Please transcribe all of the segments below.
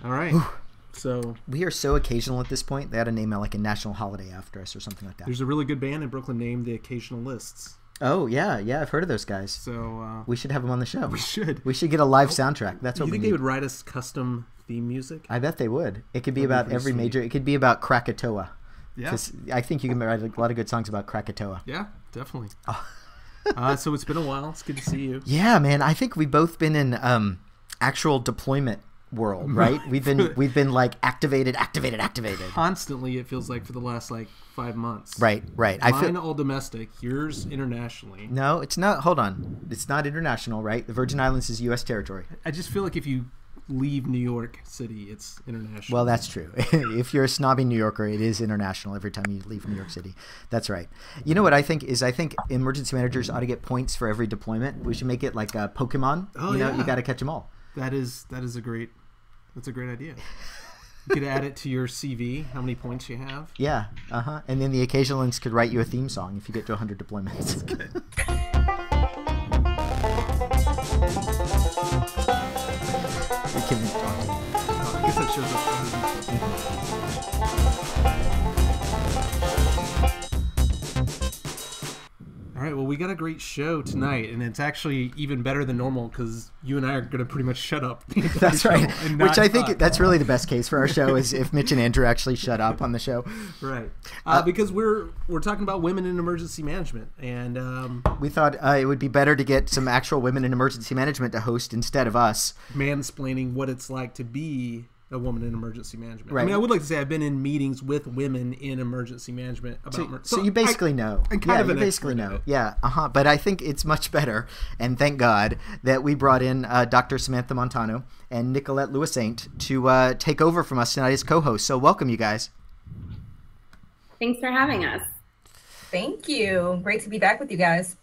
All right. So we are so occasional at this point. They ought to name it like a national holiday after us or something like that. There's a really good band in Brooklyn named the Occasionalists. Oh, yeah. I've heard of those guys. So we should have them on the show. We should. We should get a live soundtrack. That's what we need. You think they would write us custom theme music? I bet they would. It could be about every major. It could be about Krakatoa. Yeah. I think you can write a lot of good songs about Krakatoa. Yeah, definitely. So it's been a while. It's good to see you. Yeah, man. I think we've both been in actual deployment world, right? We've been like activated. Constantly, it feels like, for the last 5 months. Right. Mine all domestic, yours internationally. No, it's not. Hold on. It's not international, right? The Virgin Islands is U.S. territory. I just feel like if you leave New York City, it's international. Well, that's true. If you're a snobby New Yorker, it is international every time you leave New York City. That's right. You know what I think emergency managers ought to get points for every deployment. We should make it like a Pokemon. Oh, you know, yeah. You got to catch them all. That's a great idea. You could add it to your CV, how many points you have. Yeah, and then the Occasionalists could write you a theme song if you get to 100 deployments. That's good. I guess that shows up. All right, well, we got a great show tonight, and it's actually even better than normal because you and I are going to pretty much shut up. That's right. Which I think that's really the best case for our show is if Mitch and Andrew actually shut up on the show. Right. Because we're talking about women in emergency management, and we thought it would be better to get some actual women in emergency management to host instead of us mansplaining what it's like to be a woman in emergency management. Right. I mean, I would like to say I've been in meetings with women in emergency management about. So you basically know. I'm kind of you an basically expert know. Yeah. But I think it's much better, and thank God that we brought in Dr. Samantha Montano and Nicolette Louissaint to take over from us tonight as co-hosts. So welcome, you guys. Thanks for having us. Thank you. Great to be back with you guys.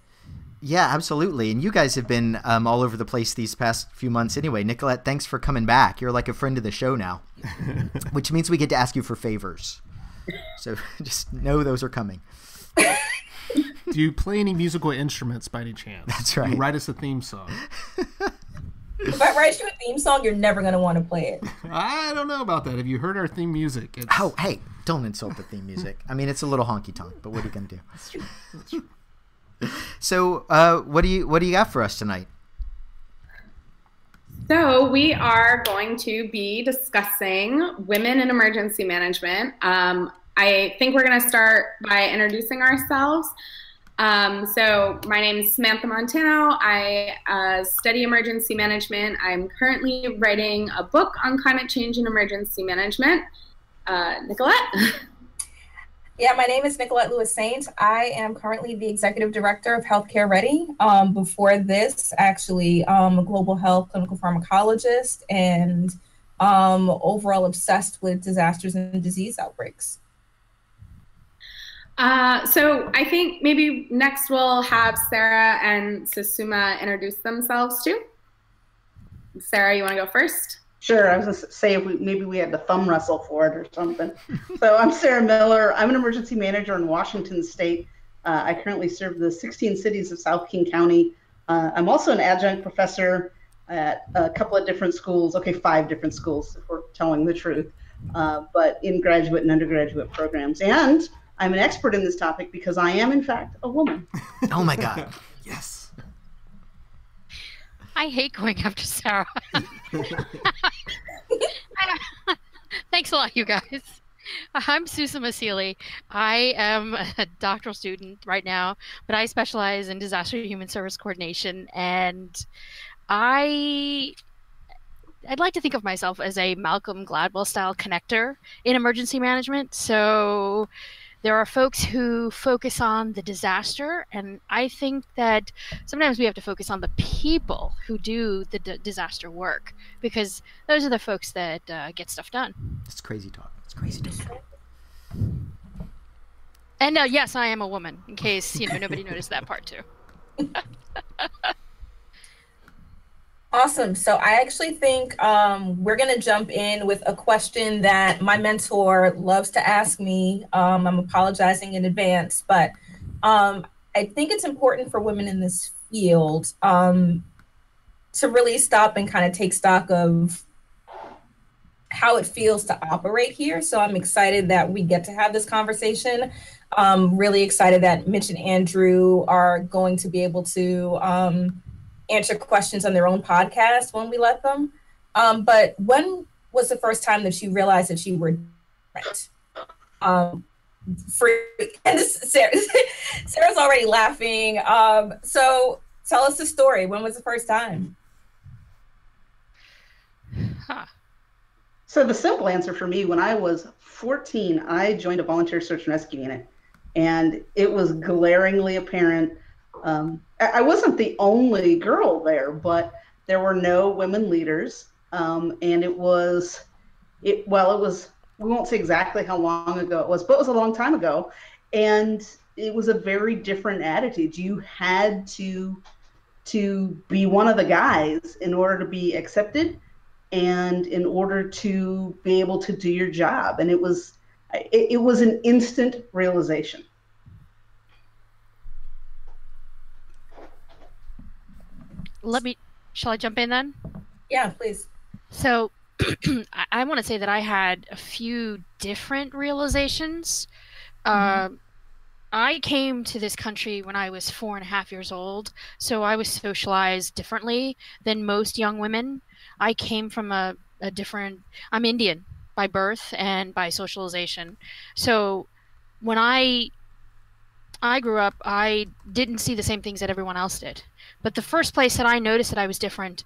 Yeah, absolutely. And you guys have been all over the place these past few months anyway. Nicolette, thanks for coming back. You're like a friend of the show now, which means we get to ask you for favors. So just know those are coming. Do you play any musical instruments by any chance? That's right. You write us a theme song. If I write you a theme song, you're never going to want to play it. I don't know about that. Have you heard our theme music? Oh, hey, don't insult the theme music. I mean, it's a little honky-tonk, but what are you going to do? That's true. That's true. So, what do you got for us tonight? So we are going to be discussing women in emergency management. I think we're going to start by introducing ourselves. So my name is Samantha Montano. I study emergency management. I'm currently writing a book on climate change and emergency management. Nicolette? Yeah, my name is Nicolette Louissaint. I am currently the executive director of Healthcare Ready. Before this, actually, a global health clinical pharmacologist and overall obsessed with disasters and disease outbreaks. So I think maybe next we'll have Sarah and Susamma introduce themselves too. Sarah, you want to go first? Sure. I was going to say maybe we had to thumb wrestle for it or something. So I'm Sarah Miller. I'm an emergency manager in Washington State. I currently serve the 16 cities of South King County. I'm also an adjunct professor at a couple of different schools. Okay, 5 different schools, if we're telling the truth, but in graduate and undergraduate programs. And I'm an expert in this topic because I am, in fact, a woman. Oh, my God. Yes. I hate going after Sarah. Thanks a lot, you guys. I'm Susamma Seeley. I am a doctoral student right now, but I specialize in disaster human service coordination, and I'd like to think of myself as a Malcolm Gladwell-style connector in emergency management. So there are folks who focus on the disaster, and I think that sometimes we have to focus on the people who do the disaster work, because those are the folks that get stuff done. It's crazy talk. It's crazy talk. And yes, I am a woman, in case nobody noticed that part too. Awesome. So I actually think we're going to jump in with a question that my mentor loves to ask me. I'm apologizing in advance, but I think it's important for women in this field to really stop and kind of take stock of how it feels to operate here. So I'm excited that we get to have this conversation. Really excited that Mitch and Andrew are going to be able to answer questions on their own podcast when we let them. But when was the first time that you realized that you were different? And Sarah's already laughing. So tell us the story. When was the first time? Huh. So the simple answer for me, when I was 14, I joined a volunteer search and rescue unit, and it was glaringly apparent. I wasn't the only girl there, but there were no women leaders, and it was, we won't say exactly how long ago it was, but it was a long time ago, and it was a very different attitude. You had to be one of the guys in order to be accepted, and in order to be able to do your job. And it was an instant realization. Shall I jump in then? Yeah, please. So I want to say that I had a few different realizations. I came to this country when I was 4.5 years old, so I was socialized differently than most young women. I came from a different, I'm Indian by birth and by socialization. So when I grew up, I didn't see the same things that everyone else did. But the first place that I noticed that I was different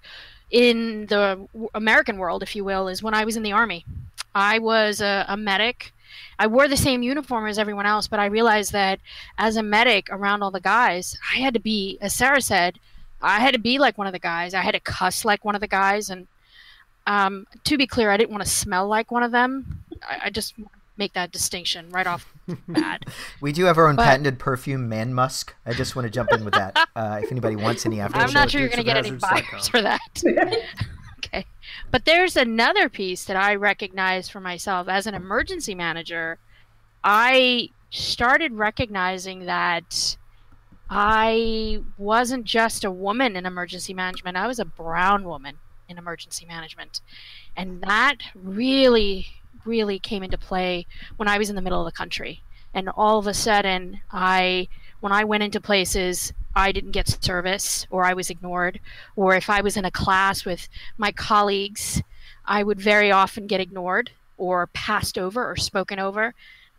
in the American world, if you will, is when I was in the Army. I was a medic. I wore the same uniform as everyone else, but I realized that as a medic around all the guys, I had to be, as Sarah said, I had to be like one of the guys. I had to cuss like one of the guys. And to be clear, I didn't want to smell like one of them. I just make that distinction right off the bat. We do have our own patented perfume, Man Musk. I just want to jump in with that. If anybody wants any after. I'm not sure you're going to get any buyers for that. Okay. But there's another piece that I recognize for myself as an emergency manager. I started recognizing that I wasn't just a woman in emergency management. I was a brown woman in emergency management. And that really, really came into play when I was in the middle of the country. And all of a sudden, when I went into places, I didn't get service, or I was ignored, or if I was in a class with my colleagues, I would very often get ignored or passed over or spoken over.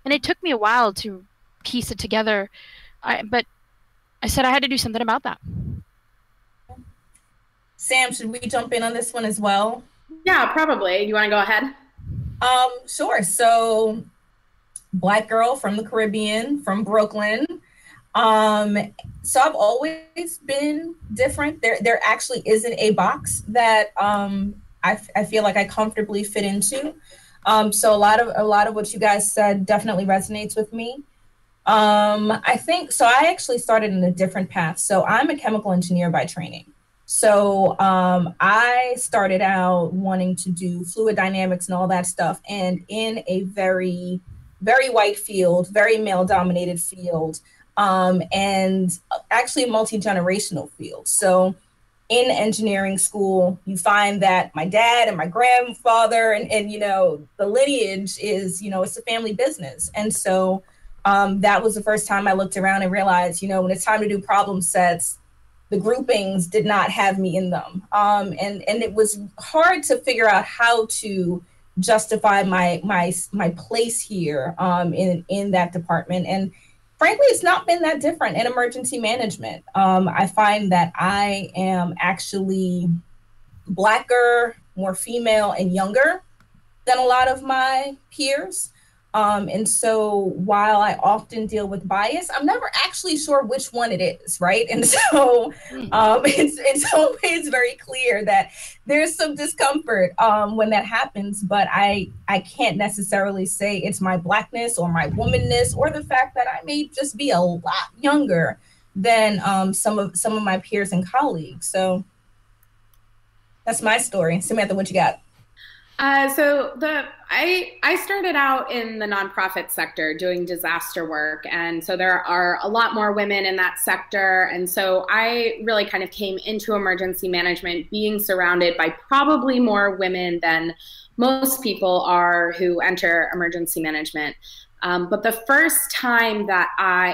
And it took me a while to piece it together, but I said I had to do something about that. Sam, should we jump in on this one as well? Yeah, probably. You want to go ahead? Sure. So, Black girl from the Caribbean, from Brooklyn. So I've always been different. There actually isn't a box that I feel like I comfortably fit into. So a lot of what you guys said definitely resonates with me. I think so. I actually started in a different path. So I'm a chemical engineer by training. So I started out wanting to do fluid dynamics and all that stuff, and in a very, very white field, very male-dominated field. And actually a multi-generational field. So in engineering school, you find that my dad and my grandfather and the lineage is, it's a family business. And so that was the first time I looked around and realized, when it's time to do problem sets, the groupings did not have me in them. And it was hard to figure out how to justify my place here in that department. And frankly, it's not been that different in emergency management. I find that I am actually Blacker, more female, and younger than a lot of my peers. And so while I often deal with bias, I'm never actually sure which one it is, right? And so it's always very clear that there's some discomfort when that happens, but I can't necessarily say it's my Blackness or my womanness or the fact that I may just be a lot younger than some of my peers and colleagues. So that's my story. Samantha, what you got? I started out in the nonprofit sector doing disaster work. And so there are a lot more women in that sector. And so I really kind of came into emergency management being surrounded by probably more women than most people are who enter emergency management. But the first time that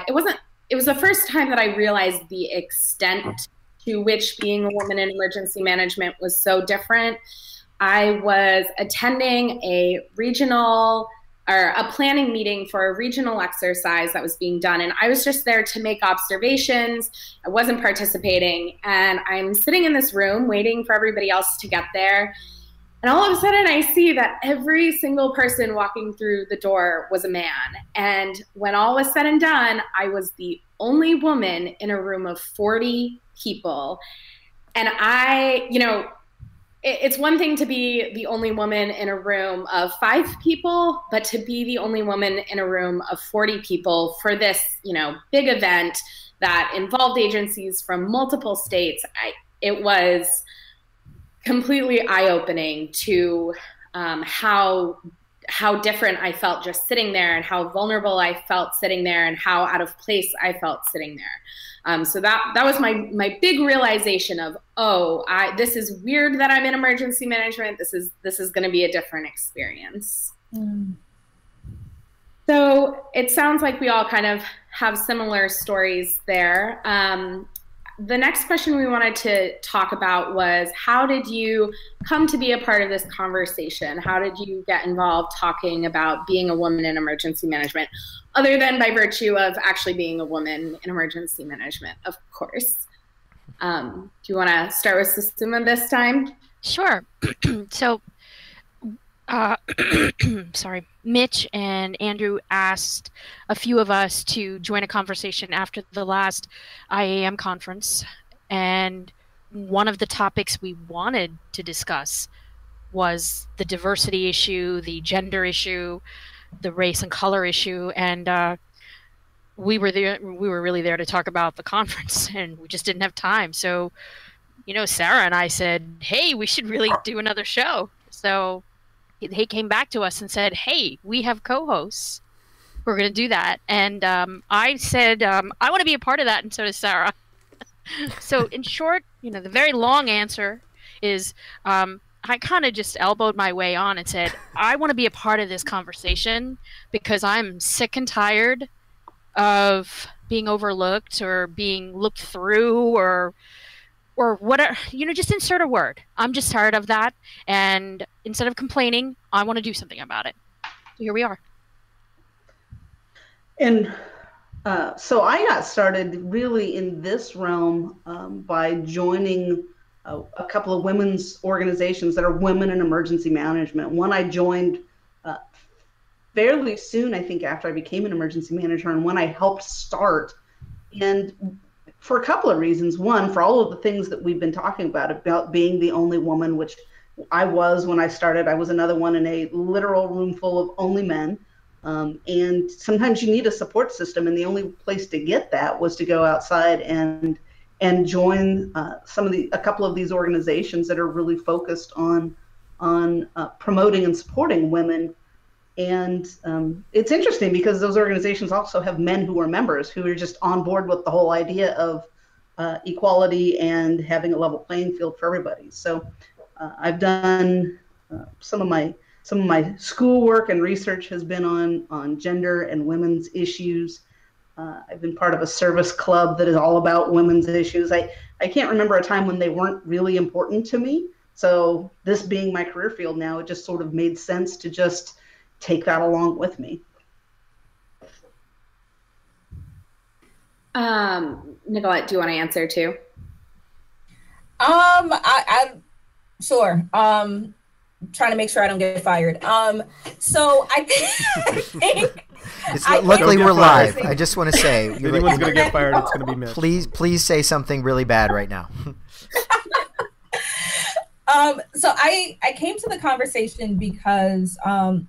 it was the first time that I realized the extent to which being a woman in emergency management was so different. I was attending a planning meeting for a regional exercise that was being done. And I was just there to make observations. I wasn't participating. And I'm sitting in this room waiting for everybody else to get there. And all of a sudden I see that every single person walking through the door was a man. And when all was said and done, I was the only woman in a room of 40 people. And it's one thing to be the only woman in a room of 5 people, but to be the only woman in a room of 40 people for this, big event that involved agencies from multiple states, it was completely eye-opening to how different I felt just sitting there, and how vulnerable I felt sitting there, and how out of place I felt sitting there. So that was my big realization of, this is weird that I'm in emergency management. This is going to be a different experience. Mm. So it sounds like we all kind of have similar stories there. The next question we wanted to talk about was, how did you come to be a part of this conversation? How did you get involved talking about being a woman in emergency management, other than by virtue of actually being a woman in emergency management, of course? Do you want to start with Susamma this time? Sure. So, sorry, Mitch and Andrew asked a few of us to join a conversation after the last IAM conference. And one of the topics we wanted to discuss was the diversity issue, the gender issue, the race and color issue. And we were really there to talk about the conference, and we just didn't have time. So, Sarah and I said, hey, we should really do another show. So they came back to us and said, hey, we have co-hosts. We're going to do that. And I said, I want to be a part of that, and so does Sarah. So in short, the very long answer is I kind of just elbowed my way on and said, I want to be a part of this conversation because I'm sick and tired of being overlooked or being looked through or whatever, just insert a word. I'm just tired of that. And instead of complaining, I want to do something about it. So here we are. And so I got started really in this realm by joining a couple of women's organizations that are women in emergency management. One I joined fairly soon, I think, after I became an emergency manager, and one I helped start. And for a couple of reasons. One, for all of the things that we've been talking about being the only woman, which I was when I started. I was another one in a literal room full of only men. And sometimes you need a support system, and the only place to get that was to go outside and join a couple of these organizations that are really focused on promoting and supporting women. And it's interesting because those organizations also have men who are members who are just on board with the whole idea of equality and having a level playing field for everybody. So I've done some of my schoolwork and research has been on gender and women's issues. I've been part of a service club that is all about women's issues. I can't remember a time when they weren't really important to me. So this being my career field now, it just sort of made sense to just take that along with me. Nicolette, do you want to answer too? Sure. Trying to make sure I don't get fired. So I think luckily we're live. I just want to say, if anyone's going to get fired, it's going to be Mitch. Please say something really bad right now. So I came to the conversation because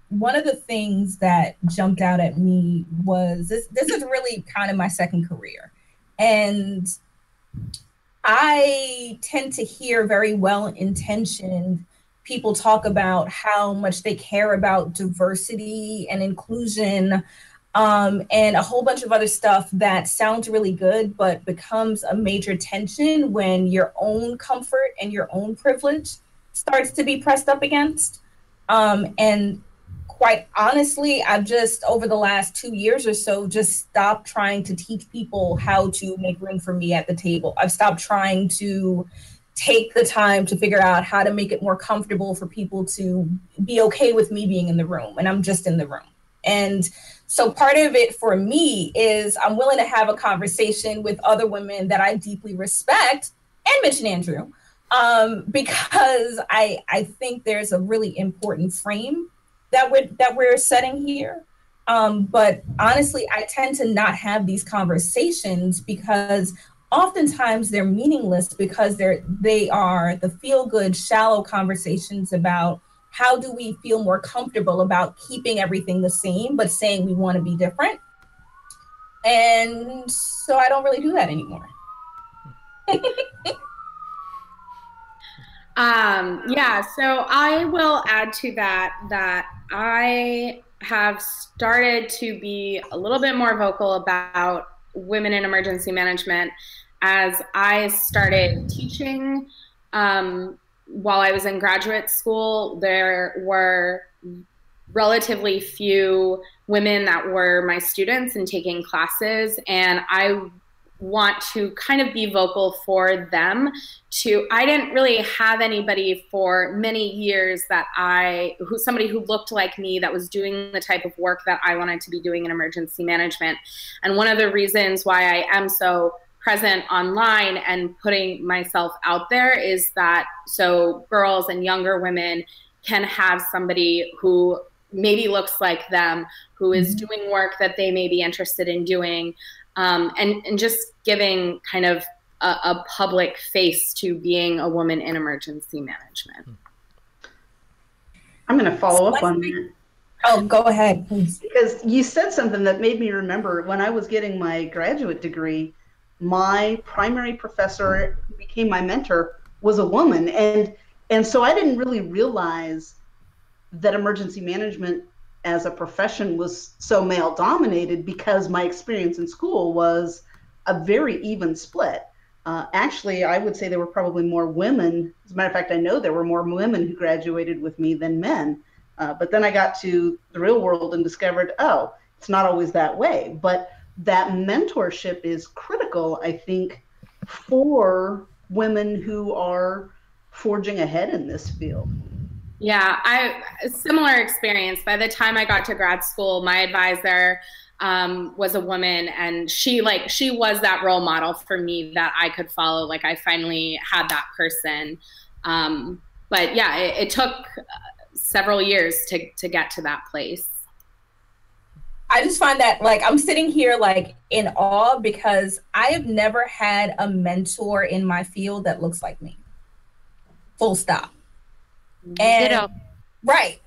one of the things that jumped out at me was this is really kind of my second career. And I tend to hear very well-intentioned people talk about how much they care about diversity and inclusion and a whole bunch of other stuff that sounds really good, but becomes a major tension when your own comfort and your own privilege starts to be pressed up against. And quite honestly, I've just over the last 2 years or so just stopped trying to teach people how to make room for me at the table. I've stopped trying to take the time to figure out how to make it more comfortable for people to be okay with me being in the room, and I'm just in the room. And so part of it for me is I'm willing to have a conversation with other women that I deeply respect, and mention Andrew, because I think there's a really important frame that we're setting here. But honestly, I tend to not have these conversations because oftentimes they're meaningless, because they are the feel-good, shallow conversations about how do we feel more comfortable about keeping everything the same, but saying we want to be different. And so I don't really do that anymore. Yeah, so I will add to that I have started to be a little bit more vocal about women in emergency management as I started teaching. While I was in graduate school, there were relatively few women that were my students and taking classes, and I want to kind of be vocal for them. I didn't really have anybody for many years somebody who looked like me that was doing the type of work that I wanted to be doing in emergency management. And one of the reasons why I am so present online and putting myself out there is that so girls and younger women can have somebody who maybe looks like them, who is doing work that they may be interested in doing, and just giving kind of a public face to being a woman in emergency management. I'm going to follow up on that. Oh, go ahead, please. Because you said something that made me remember when I was getting my graduate degree, my primary professor who became my mentor was a woman. And so I didn't really realize that emergency management as a profession was so male dominated, because my experience in school was a very even split. Actually, I would say there were probably more women. As a matter of fact, I know there were more women who graduated with me than men. But then I got to the real world and discovered, oh, it's not always that way. But that mentorship is critical, I think, for women who are forging ahead in this field. Yeah, a similar experience. By the time I got to grad school, my advisor was a woman, and she was that role model for me that I could follow. Like, I finally had that person. But yeah, it took several years to get to that place. I just find that, like, I'm sitting here like in awe because I have never had a mentor in my field that looks like me. Full stop. And Ditto. Right.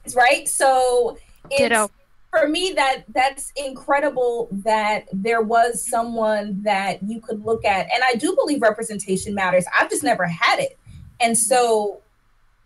So Ditto. For me, that's incredible that there was someone that you could look at. And I do believe representation matters. I've just never had it. And so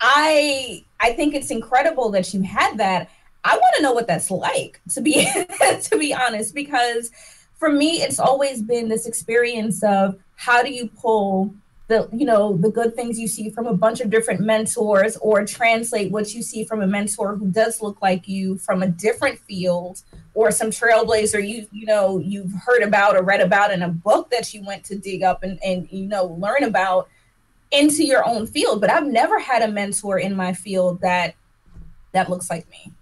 I think it's incredible that you had that. I want to know what that's like, to be to be honest, because for me, it's always been this experience of how do you pull the good things you see from a bunch of different mentors, or translate what you see from a mentor who does look like you from a different field, or some trailblazer you've heard about or read about in a book that you went to dig up and learn about, into your own field. But I've never had a mentor in my field that looks like me.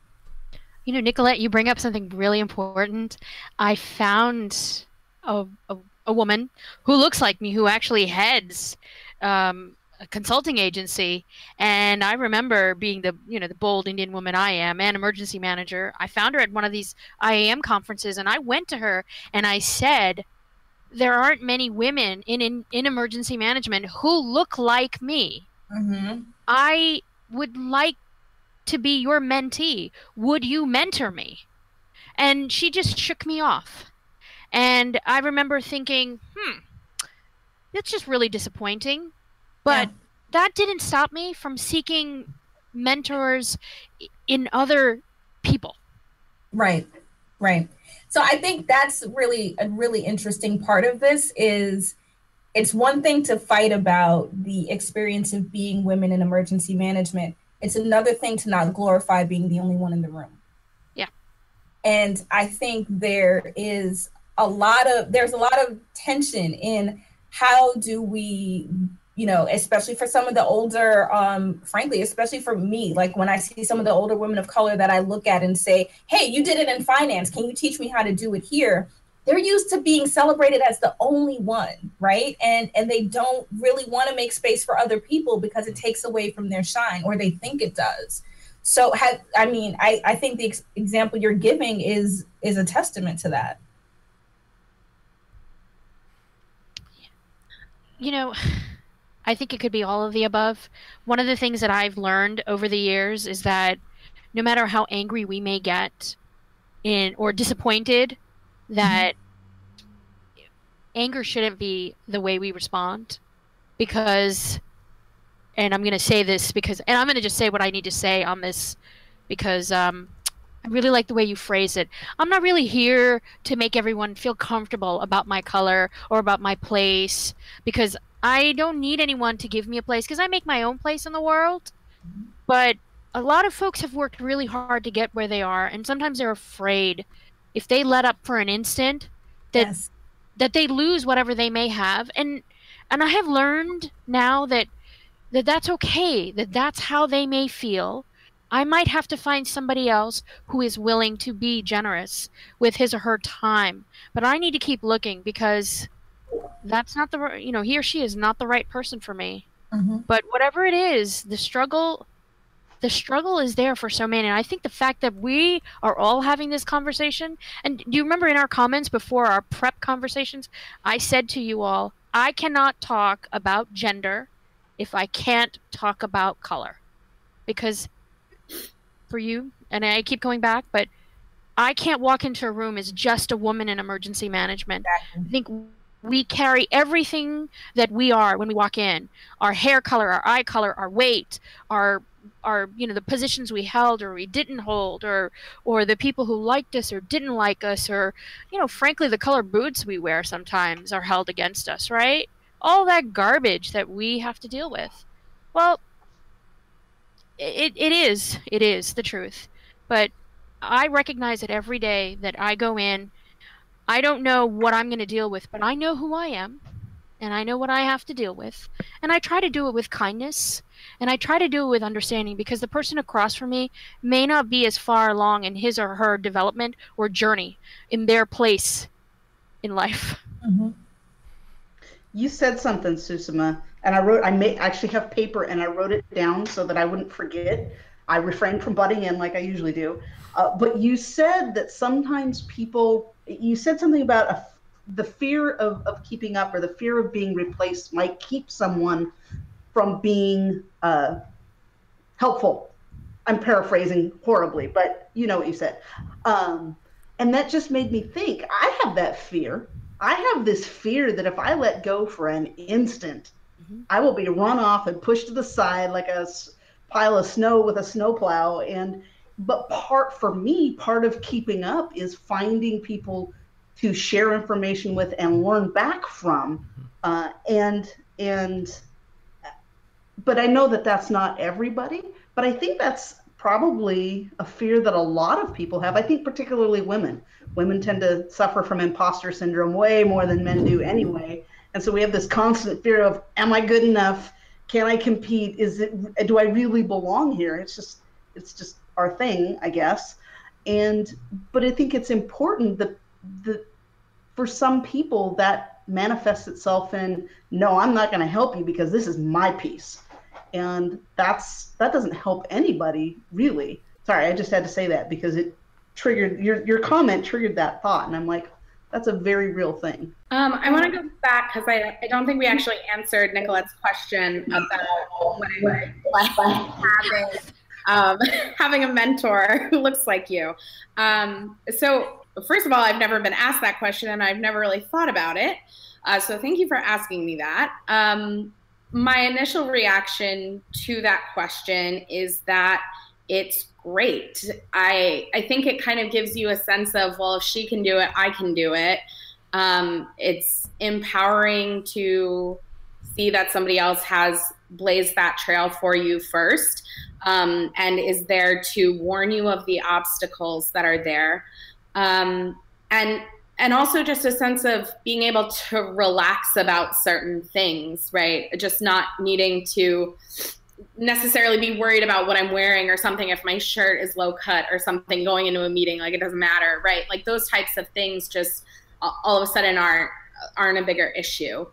Nicolette, you bring up something really important. I found a woman who looks like me, who actually heads a consulting agency. And I remember being the bold Indian woman I am, and emergency manager. I found her at one of these IAM conferences, and I went to her and I said, there aren't many women in emergency management who look like me. Mm-hmm. I would like to be your mentee. Would you mentor me? And she just shook me off. And I remember thinking, that's just really disappointing. But that didn't stop me from seeking mentors in other people. Right. So I think that's really a really interesting part of this. Is it's one thing to fight about the experience of being women in emergency management. It's another thing to not glorify being the only one in the room. Yeah. And I think there's a lot of tension in how do we, especially for some of the older, frankly, especially for me, like when I see some of the older women of color that I look at and say, hey, you did it in finance. Can you teach me how to do it here? They're used to being celebrated as the only one, right? And they don't really want to make space for other people because it takes away from their shine, or they think it does. So, I think the example you're giving is a testament to that. I think it could be all of the above. One of the things that I've learned over the years is that no matter how angry we may get or disappointed, that anger shouldn't be the way we respond, because, and I'm going to say this and I'm going to just say what I need to say on this, because I really like the way you phrase it. I'm not really here to make everyone feel comfortable about my color or about my place, because I don't need anyone to give me a place, because I make my own place in the world. But a lot of folks have worked really hard to get where they are, and sometimes they're afraid if they let up for an instant that they lose whatever they may have. And I have learned now that that's okay, that's how they may feel. I might have to find somebody else who is willing to be generous with his or her time, but I need to keep looking, because that's not he or she is not the right person for me. But whatever it is, the struggle is there for so many. And I think the fact that we are all having this conversation, and do you remember in our comments before our prep conversations, I said to you all, I cannot talk about gender if I can't talk about color. Because for you, and I keep going back, but I can't walk into a room as just a woman in emergency management. I think we carry everything that we are when we walk in: our hair color, our eye color, our weight, our the positions we held or we didn't hold, or the people who liked us or didn't like us, or frankly the color boots we wear sometimes are held against us, right? All that garbage that we have to deal with. Well, it is the truth. But I recognize it every day that I go in. I don't know what I'm going to deal with, but I know who I am, and I know what I have to deal with. And I try to do it with kindness, and I try to do it with understanding, because the person across from me may not be as far along in his or her development or journey in their place in life. You said something, Susamma, and I may actually have paper, and I wrote it down so that I wouldn't forget. I refrained from butting in like I usually do. But you said that sometimes you said something about the fear of keeping up, or the fear of being replaced might keep someone from being helpful. I'm paraphrasing horribly, but you know what you said. And that just made me think, I have that fear. I have this fear that if I let go for an instant, I will be run off and pushed to the side like a pile of snow with a snowplow. But part of keeping up is finding people to share information with and learn back from. But I know that that's not everybody, but I think that's probably a fear that a lot of people have. I think particularly women. Women tend to suffer from imposter syndrome way more than men do anyway. And so we have this constant fear of, am I good enough? Can I compete? Do I really belong here? It's just our thing, I guess. But I think it's important that for some people that manifests itself in, no, I'm not going to help you because this is my piece. And that doesn't help anybody, really. Sorry, I just had to say that because it triggered, your comment triggered that thought. And I'm like, that's a very real thing. I want to go back because I don't think we actually answered Nicolette's question about what it was like having a mentor who looks like you. So first of all, I've never been asked that question, and I've never really thought about it. So thank you for asking me that. My initial reaction to that question is that it's great. I think it kind of gives you a sense of, well, if she can do it, I can do it. It's empowering to see that somebody else has blaze that trail for you first, and is there to warn you of the obstacles that are there. And also just a sense of being able to relax about certain things, right? Just not needing to necessarily be worried about what I'm wearing or something, if my shirt is low cut or something going into a meeting, like it doesn't matter, right? Like those types of things just all of a sudden aren't a bigger issue.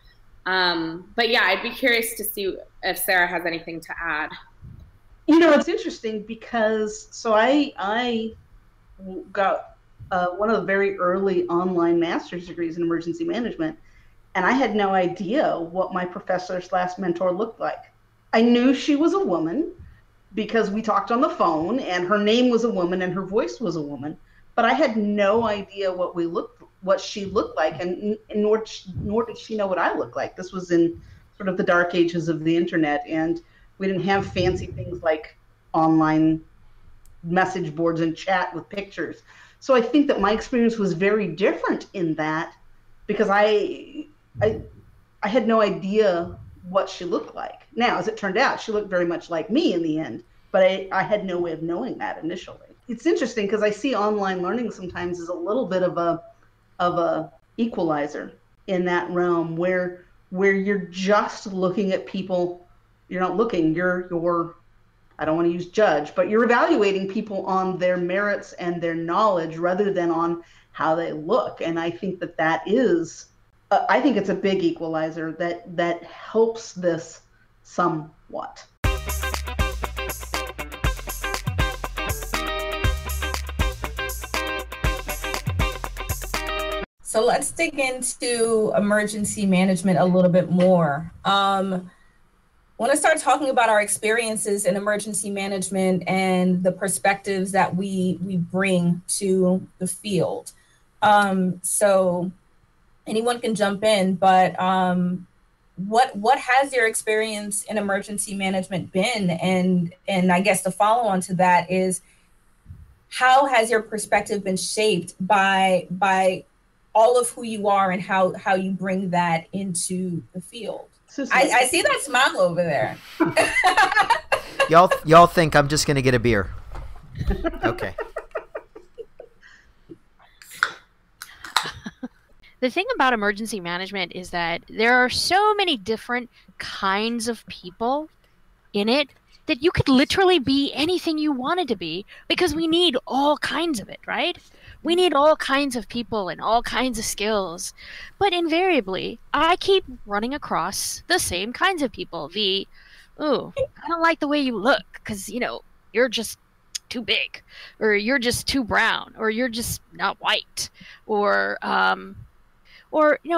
But yeah, I'd be curious to see if Sarah has anything to add. You know, it's interesting because I got one of the very early online master's degrees in emergency management, and I had no idea what my professor/mentor looked like. I knew she was a woman because we talked on the phone, and her name was a woman and her voice was a woman, but I had no idea what she looked like, and nor did she know what I looked like. This was in sort of the dark ages of the internet, and we didn't have fancy things like online message boards and chat with pictures. So I think that my experience was very different in that, because I had no idea what she looked like. Now, as it turned out, she looked very much like me in the end, but I had no way of knowing that initially. It's interesting because I see online learning sometimes as a little bit of a equalizer in that realm where you're just looking at people. You're not looking, you're I don't want to use judge, but you're evaluating people on their merits and their knowledge rather than on how they look. And I think that is, I think it's a big equalizer that helps this somewhat. So let's dig into emergency management a little bit more. I want to start talking about our experiences in emergency management and the perspectives that we bring to the field. So anyone can jump in, but what has your experience in emergency management been? And I guess the follow on to that is, how has your perspective been shaped by all of who you are and how you bring that into the field? I see that smile over there. Y'all think I'm just gonna get a beer? Okay. The thing about emergency management is that there are so many different kinds of people in it that you could literally be anything you wanted to be, because we need all kinds of it, right? We need all kinds of people and all kinds of skills. But invariably, I keep running across the same kinds of people. I don't like the way you look because, you're just too big, or you're just too brown, or you're just not white, or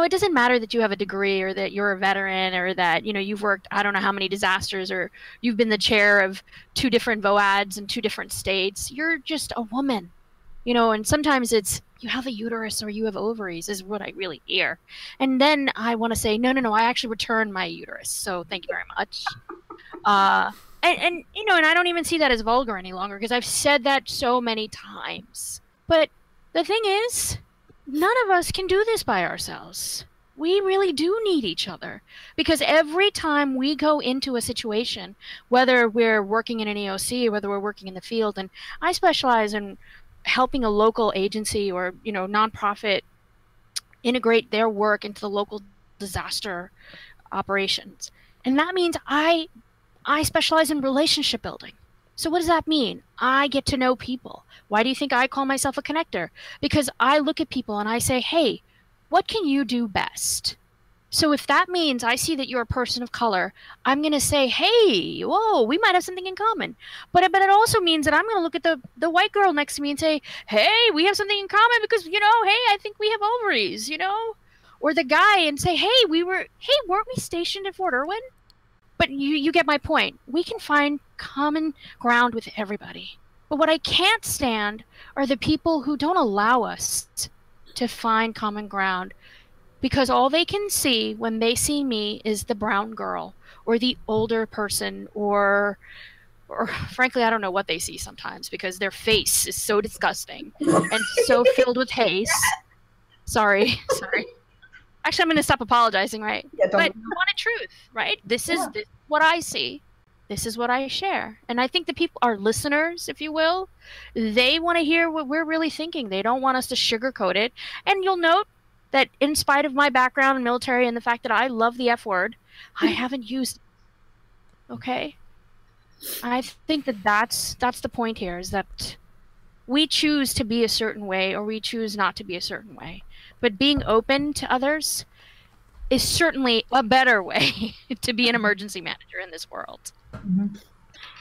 it doesn't matter that you have a degree or that you're a veteran or that, you've worked, I don't know how many disasters, or you've been the chair of 2 different VOADs in 2 different states. You're just a woman. And sometimes it's, you have a uterus or you have ovaries is what I really hear. And then I want to say, no, I actually returned my uterus. So thank you very much. And I don't even see that as vulgar any longer because I've said that so many times. But the thing is, none of us can do this by ourselves. We really do need each other, because every time we go into a situation, whether we're working in an EOC, whether we're working in the field, and I specialize in helping a local agency or nonprofit integrate their work into the local disaster operations, and that means I specialize in relationship building. So what does that mean? I get to know people. Why do you think I call myself a connector? Because I look at people and I say, hey, what can you do best? So if that means I see that you're a person of color, I'm going to say, hey, whoa, we might have something in common. But it also means that I'm going to look at the white girl next to me and say, hey, we have something in common because, hey, I think we have ovaries, Or the guy and say, hey, weren't we stationed at Fort Irwin? But you get my point. We can find common ground with everybody. But what I can't stand are the people who don't allow us to find common ground, because all they can see when they see me is the brown girl or the older person or frankly, I don't know what they see sometimes because their face is so disgusting and so filled with haze. Sorry. Actually, I'm going to stop apologizing, right? Yeah, but I wanted truth, right? This is what I see. This is what I share. And I think the people, our listeners, if you will, they want to hear what we're really thinking. They don't want us to sugarcoat it. And you'll note that in spite of my background in military and the fact that I love the F word, I haven't used it. Okay? I think that that's the point here, is that we choose to be a certain way or we choose not to be a certain way. But being open to others is certainly a better way to be an emergency manager in this world. Mm-hmm.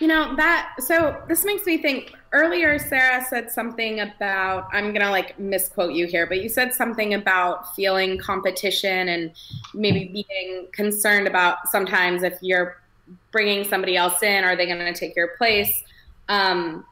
You know, so this makes me think, earlier Sarah said something about, I'm going to like misquote you here, but you said something about feeling competition and maybe being concerned about sometimes if you're bringing somebody else in, are they going to take your place? And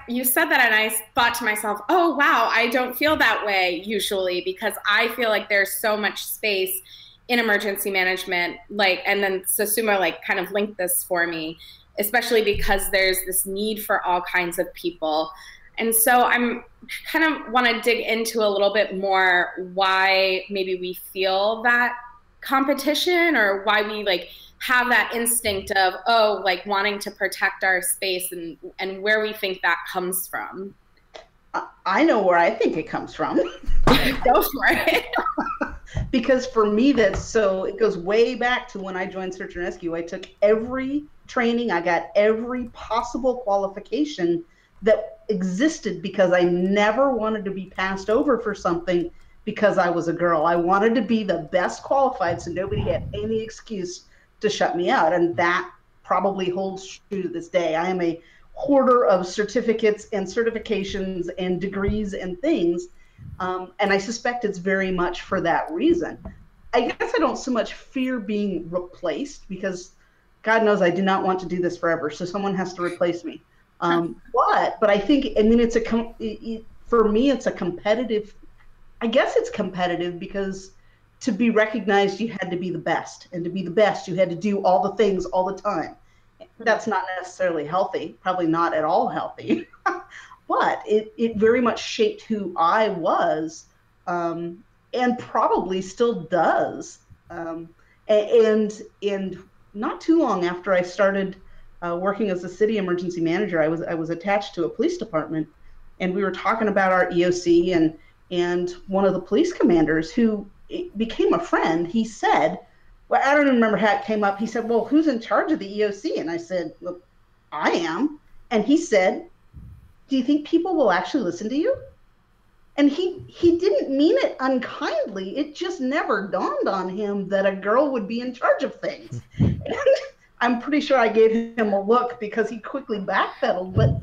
you said that, and I thought to myself, oh, wow, I don't feel that way usually, because I feel like there's so much space in emergency management, like, and then Susamma like kind of linked this for me, especially because there's this need for all kinds of people. And so I'm kind of want to dig into a little bit more why maybe we feel that competition, or why we like have that instinct of, oh, like wanting to protect our space, and where we think that comes from. I know where I think it comes from. Go for it. Because for me, it goes way back to when I joined Search and Rescue. I took every training, I got every possible qualification that existed, because I never wanted to be passed over for something because I was a girl. I wanted to be the best qualified so nobody had any excuse to shut me out. And that probably holds true to this day. I am a hoarder of certificates and certifications and degrees and things. And I suspect it's very much for that reason. I guess I don't so much fear being replaced, because God knows I do not want to do this forever. So someone has to replace me. But I think, I mean, for me, it's a competitive, I guess it's competitive, because to be recognized, you had to be the best. And to be the best, you had to do all the things all the time. That's not necessarily healthy, probably not at all healthy. But it very much shaped who I was, and probably still does. And not too long after I started working as a city emergency manager, I was attached to a police department, and we were talking about our EOC, and one of the police commanders, who became a friend, he said, well, I don't even remember how it came up. He said, well, who's in charge of the EOC? And I said, well, I am. And he said, do you think people will actually listen to you? And he didn't mean it unkindly. It just never dawned on him that a girl would be in charge of things. And I'm pretty sure I gave him a look, because he quickly backpedaled. But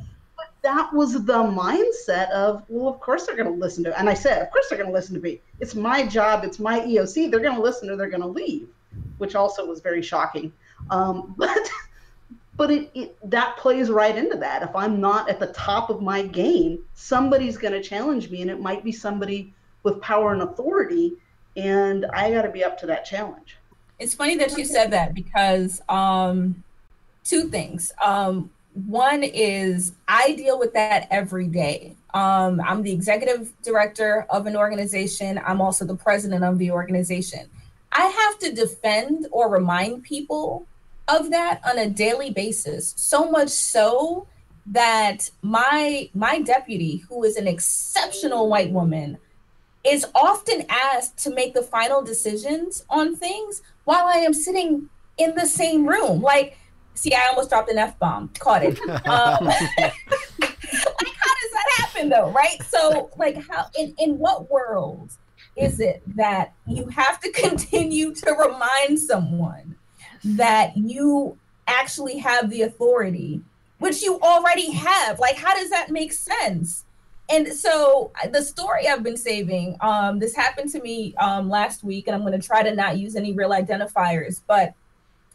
that was the mindset of, well, of course they're going to listen to it. And I said, of course they're going to listen to me. It's my job. It's my EOC. They're going to listen or they're going to leave, which also was very shocking. But that plays right into that. If I'm not at the top of my game, somebody's going to challenge me, and it might be somebody with power and authority, and I got to be up to that challenge. It's funny that you said that, because two things. One is I deal with that every day. I'm the executive director of an organization. I'm also the president of the organization. I have to defend or remind people of that on a daily basis, so much so that my deputy, who is an exceptional white woman, is often asked to make the final decisions on things while I am sitting in the same room. Like, see, I almost dropped an F-bomb, caught it. Like, how does that happen though, right? So like, how, in what world is it that you have to continue to remind someone that you actually have the authority, which you already have? Like, how does that make sense? And so the story I've been saving, this happened to me last week, and I'm going to try to not use any real identifiers, but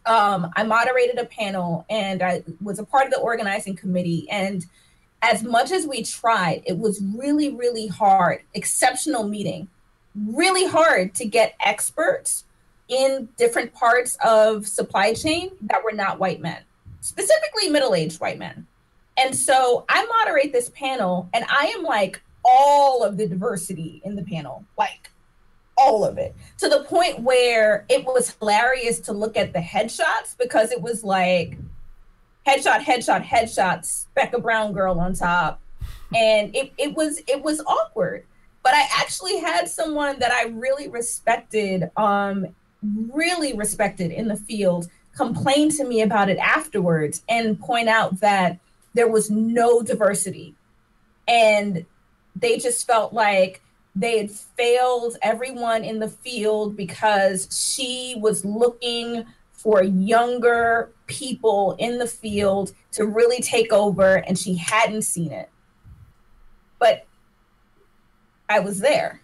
I moderated a panel, and I was a part of the organizing committee. And as much as we tried, it was really, really hard, exceptional meeting, really hard to get experts in different parts of supply chain that were not white men, specifically middle-aged white men. And so I moderate this panel, and I am like all of the diversity in the panel, like all of it, to the point where it was hilarious to look at the headshots, because it was like headshot, headshot, headshot, speck of brown girl on top. And it was awkward. But I actually had someone that I really respected in the field complain to me about it afterwards and point out that there was no diversity. And they just felt like they had failed everyone in the field because she was looking for younger people in the field to really take over, and she hadn't seen it. But I was there.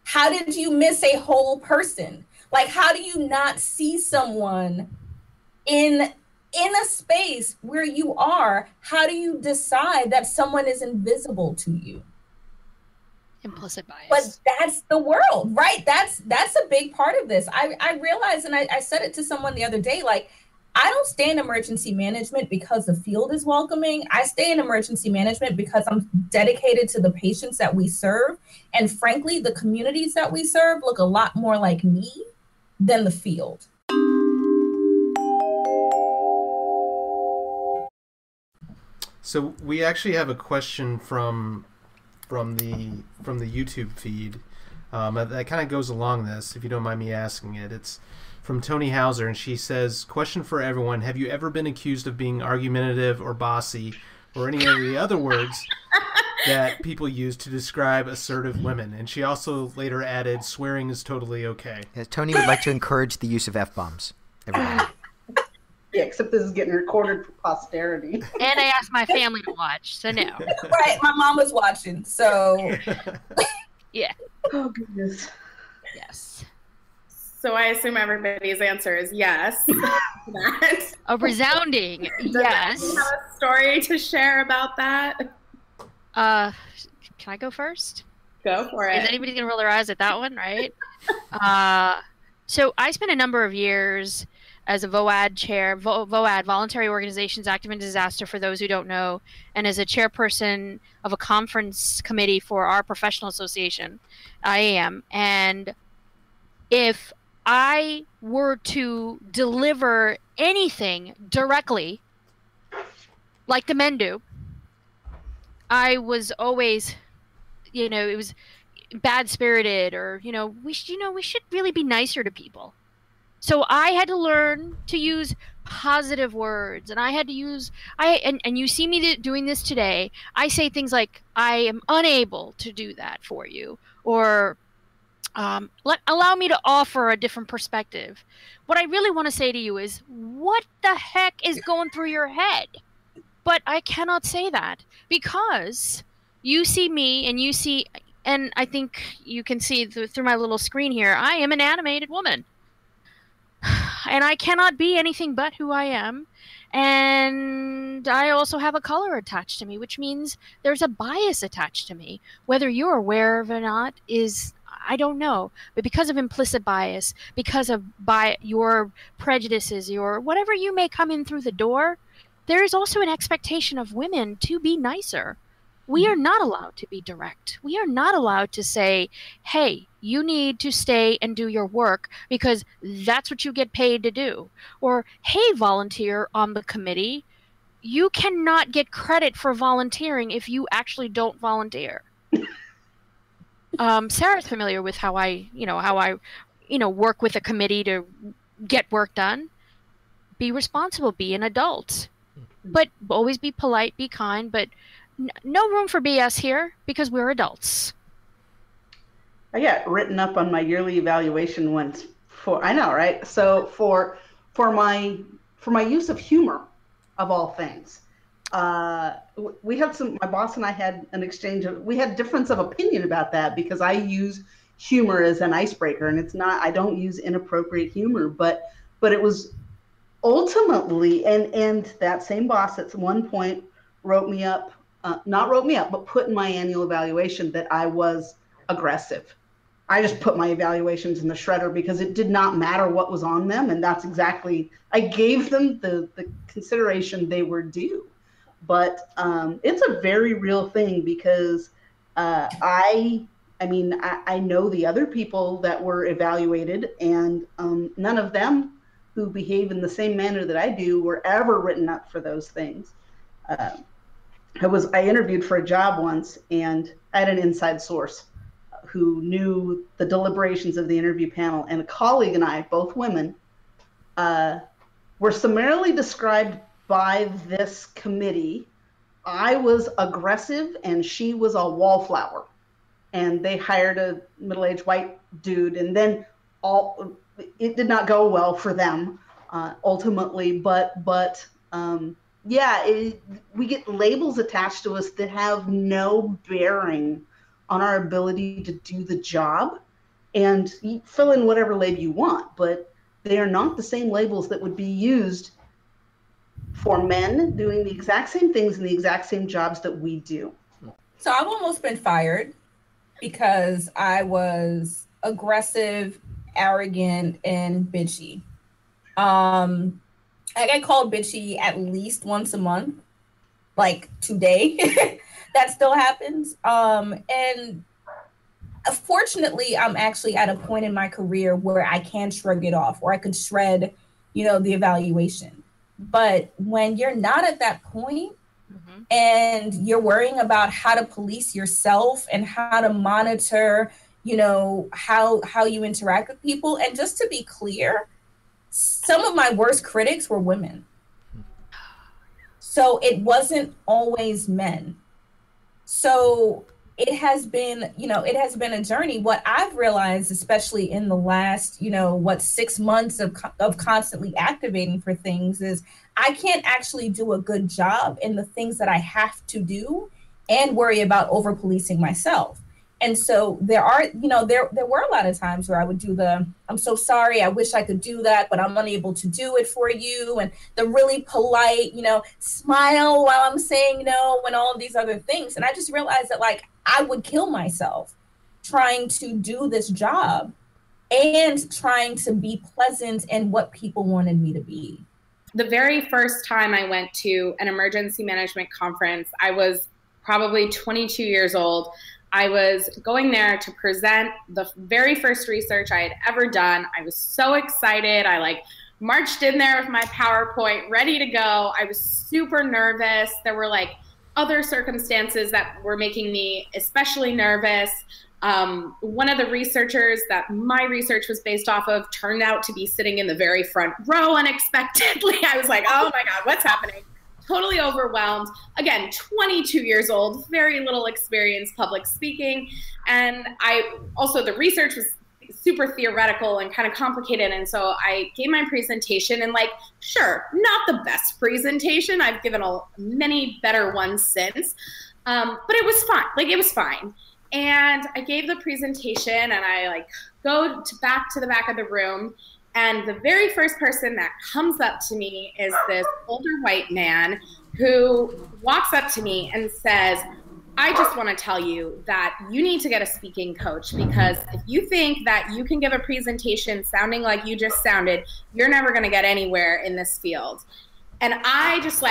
How did you miss a whole person? Like, how do you not see someone in a space where you are? How do you decide that someone is invisible to you? Implicit bias. But that's the world, right? That's a big part of this. I realized, and I said it to someone the other day, like, I don't stay in emergency management because the field is welcoming. I stay in emergency management because I'm dedicated to the patients that we serve. And frankly, the communities that we serve look a lot more like me than the field. So we actually have a question from the YouTube feed that kind of goes along this, if you don't mind me asking it. It's from Tony Hauser, and she says, question for everyone: have you ever been accused of being argumentative or bossy, or any of the other words that people use to describe assertive women? And she also later added, swearing is totally okay. Tony would like to encourage the use of F-bombs. Everybody. Yeah, except this is getting recorded for posterity. And I asked my family to watch, so no. Right, my mom was watching, so. Yeah. Oh, goodness. Yes. So I assume everybody's answer is yes. A resounding yes. Do you have a story to share about that? Can I go first? Go for it. Is anybody going to roll their eyes at that one, right? So I spent a number of years as a VOAD chair, VOAD, Voluntary Organizations Active in Disaster, for those who don't know, and as a chairperson of a conference committee for our professional association, IAM. And if I were to deliver anything directly, like the men do, I was always, it was bad-spirited, or, we should really be nicer to people. So I had to learn to use positive words, and I had to use, and you see me doing this today. I say things like, I am unable to do that for you, or allow me to offer a different perspective. What I really want to say to you is, what the heck is going through your head? But I cannot say that, because you see me, and I think you can see through my little screen here, I am an animated woman. And I cannot be anything but who I am. And I also have a color attached to me, which means there's a bias attached to me. Whether you're aware of it or not I don't know. But because of implicit bias, because of your prejudices, your whatever you may come in through the door, there is also an expectation of women to be nicer. We are not allowed to be direct. We are not allowed to say, hey, you need to stay and do your work because that's what you get paid to do. Or, hey, volunteer on the committee, you cannot get credit for volunteering if you actually don't volunteer. Sarah's familiar with how I work with a committee to get work done. Be responsible, be an adult. But always be polite, be kind, but no room for BS here because we're adults. I got written up on my yearly evaluation once I know, right? So for my use of humor, of all things, we had my boss and I had an exchange we had difference of opinion about that, because I use humor as an icebreaker, and I don't use inappropriate humor, but it was ultimately, and that same boss at one point not wrote me up, but put in my annual evaluation that I was aggressive. I just put my evaluations in the shredder because it did not matter what was on them. And that's exactly, I gave them the consideration they were due. But it's a very real thing, because I I mean, I know the other people that were evaluated, and none of them who behave in the same manner that I do were ever written up for those things. I interviewed for a job once, and I had an inside source who knew the deliberations of the interview panel, and a colleague and I, both women, were summarily described by this committee. I was aggressive and she was a wallflower, and they hired a middle-aged white dude, and then it did not go well for them ultimately, but we get labels attached to us that have no bearing on our ability to do the job, and you fill in whatever label you want, but they are not the same labels that would be used for men doing the exact same things in the exact same jobs that we do. So I've almost been fired because I was aggressive, arrogant, and bitchy. I get called bitchy at least once a month, like today. That still happens. And fortunately, I'm actually at a point in my career where I can shrug it off, or I can shred, the evaluation. But when you're not at that point, and you're worrying about how to police yourself and how to monitor, how you interact with people. And just to be clear, some of my worst critics were women. So it wasn't always men. So it has been, a journey. What I've realized, especially in the last, 6 months of constantly activating for things, is I can't actually do a good job in the things that I have to do and worry about over policing myself. And so there were a lot of times where I would do I'm so sorry, I wish I could do that, but I'm unable to do it for you. And the really polite, smile while I'm saying no, and all of these other things. And I just realized that I would kill myself trying to do this job and trying to be pleasant and what people wanted me to be. The very first time I went to an emergency management conference, I was probably 22 years old. I was going there to present the very first research I had ever done. I was so excited. I marched in there with my PowerPoint ready to go. I was super nervous. There were other circumstances that were making me especially nervous. One of the researchers that my research was based off of turned out to be sitting in the very front row unexpectedly. I was like, oh my God, what's happening? Totally overwhelmed. Again, 22 years old, very little experience public speaking. And the research was super theoretical and kind of complicated. And so I gave my presentation, and sure, not the best presentation. I've given many better ones since, but it was fine. It was fine. And I gave the presentation, and I go back to the back of the room. And the very first person that comes up to me is this older white man who walks up to me and says, I just want to tell you that you need to get a speaking coach, because if you think that you can give a presentation sounding like you just sounded, you're never going to get anywhere in this field. And I just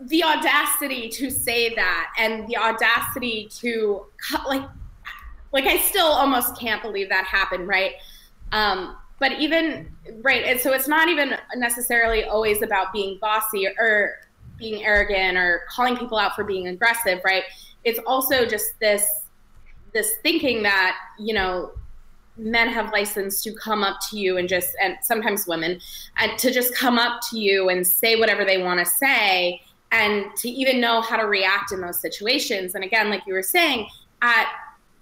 the audacity to say that, and the audacity to I still almost can't believe that happened. Right. But even, right, and so it's not even necessarily always about being bossy or being arrogant or calling people out for being aggressive, right? It's also just this thinking that, men have license to come up to you and sometimes women, and to just come up to you and say whatever they want to say, and to even know how to react in those situations. And again, like you were saying, at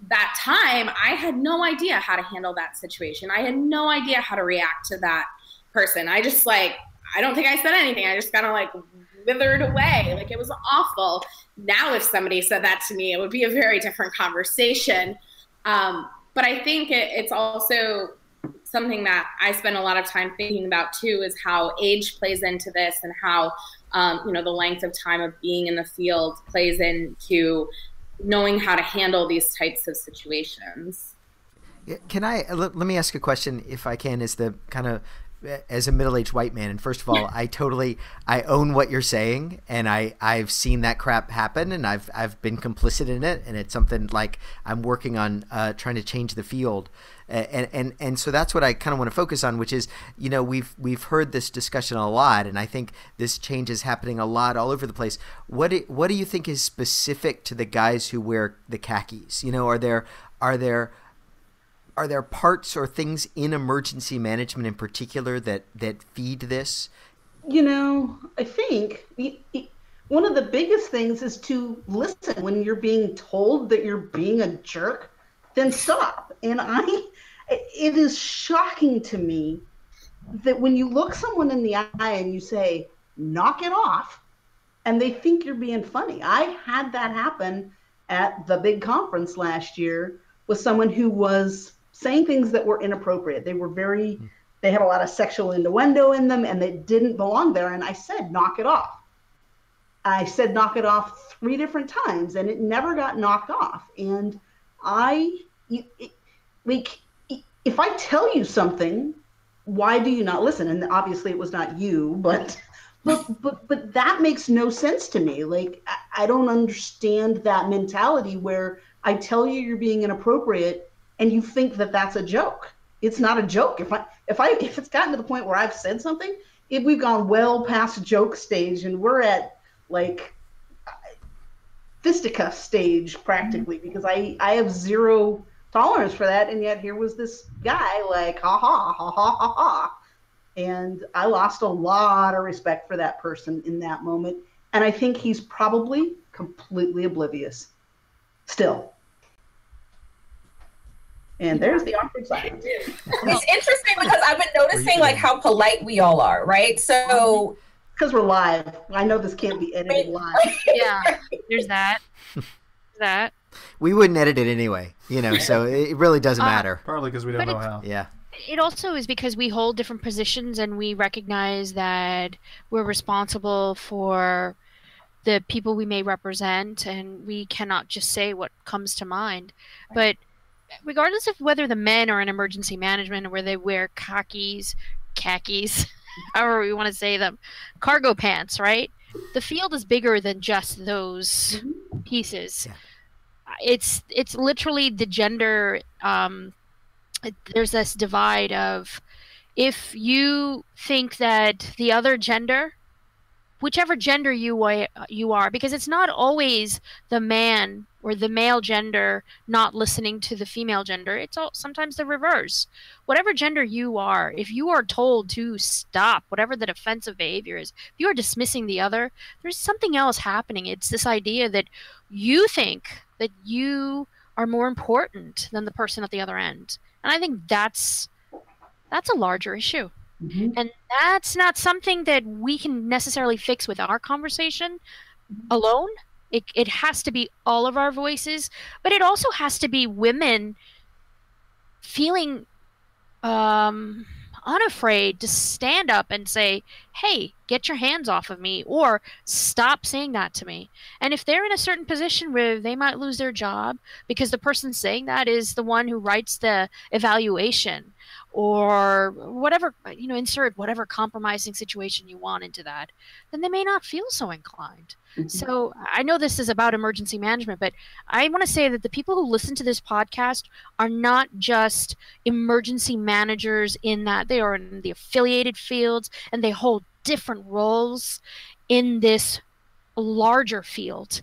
that time, I had no idea how to handle that situation. I had no idea how to react to that person. I just I don't think I said anything. I just kind of withered away. It was awful. Now, if somebody said that to me, it would be a very different conversation. But I think it's also something that I spend a lot of time thinking about too, is how age plays into this, and how, the length of time of being in the field plays into knowing how to handle these types of situations. Can let me ask a question, if I can, is the kind of as a middle-aged white man, and first of all, I own what you're saying, and I've seen that crap happen, and I've been complicit in it, and it's something like I'm working on trying to change the field, and so that's what I kind of want to focus on, which is, you know, we've heard this discussion a lot, and I think this change is happening a lot all over the place. What do you think is specific to the guys who wear the khakis? You know, are there parts or things in emergency management in particular that feed this? You know, I think one of the biggest things is to listen. When you're being told that you're being a jerk, then stop. And it is shocking to me that when you look someone in the eye and you say, knock it off, and they think you're being funny. I had that happen at the big conference last year with someone who was saying things that were inappropriate. They had a lot of sexual innuendo in them, and they didn't belong there. And I said, knock it off. I said, knock it off 3 different times, and it never got knocked off. And if I tell you something, why do you not listen? And obviously it was not you, but that makes no sense to me. Like, I don't understand that mentality where I tell you you're being inappropriate and you think that that's a joke. It's not a joke. If it's gotten to the point where I've said something, if we've gone well past joke stage and we're at like fisticuff stage practically, because I have zero tolerance for that, and yet here was this guy like ha ha ha ha ha ha, and I lost a lot of respect for that person in that moment, and I think he's probably completely oblivious still. And there's the awkward silence. It's interesting because I've been noticing like how polite we all are, right? So because we're live, I know this can't be edited live. Yeah, there's that. We wouldn't edit it anyway, you know, so it really doesn't matter. Probably because we don't know how. Yeah. It also is because we hold different positions and we recognize that we're responsible for the people we may represent, and we cannot just say what comes to mind. But regardless of whether the men are in emergency management or where they wear khakis, however we want to say them, cargo pants, right? The field is bigger than just those pieces. Yeah. It's literally the gender. There's this divide of, if you think that the other gender, whichever gender you are, because it's not always the man or the male gender not listening to the female gender. It's sometimes the reverse. Whatever gender you are, if you are told to stop whatever the defensive behavior is, if you are dismissing the other, there's something else happening. It's this idea that you think that you are more important than the person at the other end. And I think that's a larger issue. Mm-hmm. And that's not something that we can necessarily fix with our conversation alone. It has to be all of our voices, but it also has to be women feeling unafraid to stand up and say, hey, get your hands off of me, or stop saying that to me. And if they're in a certain position where they might lose their job because the person saying that is the one who writes the evaluation, or whatever, you know, insert whatever compromising situation you want into that, then they may not feel so inclined. Mm-hmm. So I know this is about emergency management, but I want to say that the people who listen to this podcast are not just emergency managers in that they are in the affiliated fields and they hold different roles in this larger field.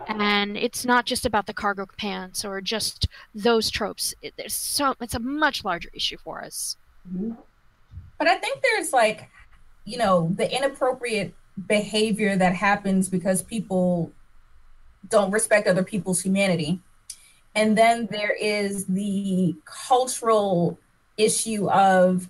And it's not just about the cargo pants or just those tropes. It's a much larger issue for us. Mm-hmm. But I think there's like, you know, the inappropriate behavior that happens because people don't respect other people's humanity. And then there is the cultural issue of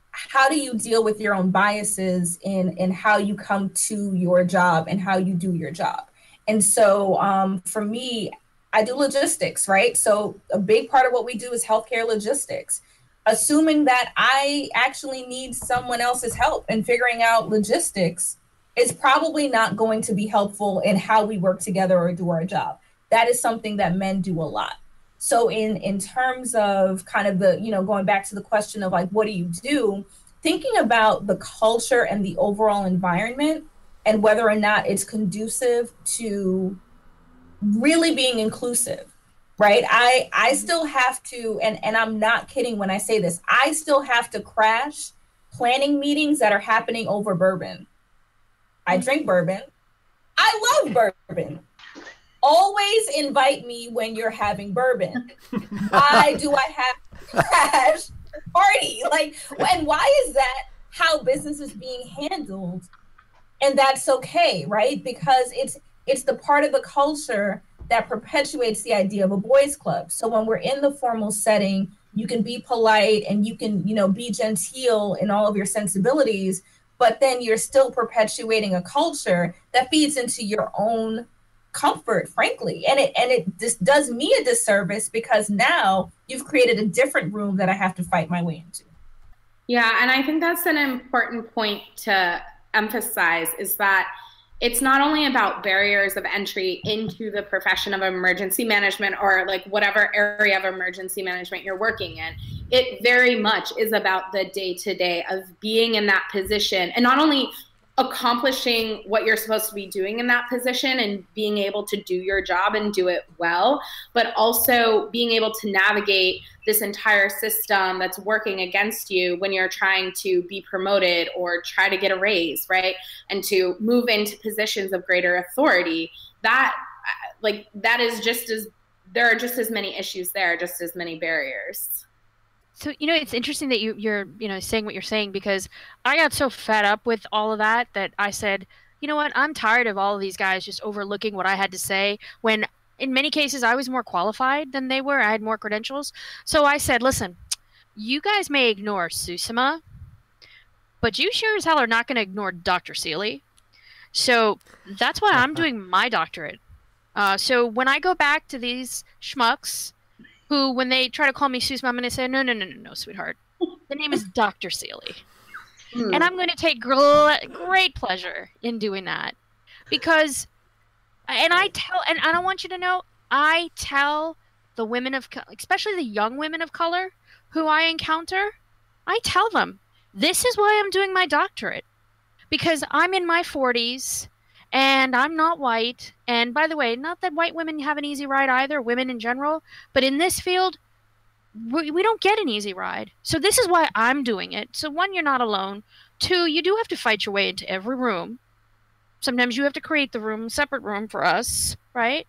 how do you deal with your own biases in how you come to your job and how you do your job. And so for me, I do logistics, right? So a big part of what we do is healthcare logistics. Assuming that I actually need someone else's help in figuring out logistics is probably not going to be helpful in how we work together or do our job. That is something that men do a lot. So in terms of kind of the, you know, going back to the question of like, what do you do? thinking about the culture and the overall environment and whether or not it's conducive to really being inclusive, right? I still have to, and I'm not kidding when I say this, I still have to crash planning meetings that are happening over bourbon. I drink bourbon. I love bourbon. Always invite me when you're having bourbon. Why do I have to crash party? Like, and why is that how business is being handled? And that's okay, right? Because it's the part of the culture that perpetuates the idea of a boys' club. So when we're in the formal setting, you can be polite and you can, be genteel in all of your sensibilities, but then you're still perpetuating a culture that feeds into your own comfort, frankly. And it just does me a disservice because now you've created a different room that I have to fight my way into. Yeah, and I think that's an important point to emphasize, is that it's not only about barriers of entry into the profession of emergency management or like whatever area of emergency management you're working in. It very much is about the day-to-day of being in that position and not only accomplishing what you're supposed to be doing in that position and being able to do your job and do it well, but also being able to navigate this entire system that's working against you when you're trying to be promoted or try to get a raise, right? And to move into positions of greater authority. That is just as, there are just as many issues there, just as many barriers. So, it's interesting that you're saying what you're saying, because I got so fed up with all of that I said, you know what, I'm tired of all of these guys just overlooking what I had to say when in many cases I was more qualified than they were. I had more credentials. So I said, listen, you guys may ignore Susamma, but you sure as hell are not going to ignore Dr. Seeley. So that's why I'm doing my doctorate. So when I go back to these schmucks who, when they try to call me Susamma, I'm going to say, no, sweetheart. The name is Dr. Seeley. And I'm going to take great pleasure in doing that. Because, and I want you to know, I tell the women of, especially the young women of color who I encounter, I tell them, this is why I'm doing my doctorate. Because I'm in my 40s, and I'm not white. And by the way, not that white women have an easy ride either, women in general. But in this field, we don't get an easy ride. So this is why I'm doing it. So one, you're not alone. Two, you do have to fight your way into every room. Sometimes you have to create the room, separate room for us, right?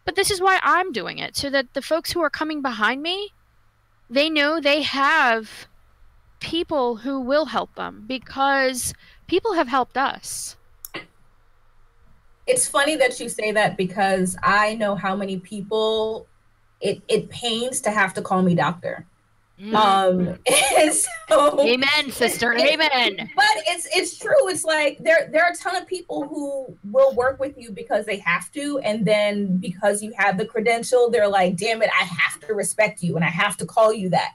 But this is why I'm doing it. So that the folks who are coming behind me, they know they have people who will help them, because people have helped us. It's funny that you say that, because I know how many people it pains to have to call me doctor. And so, amen, sister, amen. But it's true. It's like there are a ton of people who will work with you because they have to, and then because you have the credential, they're like, damn it, I have to respect you and I have to call you that.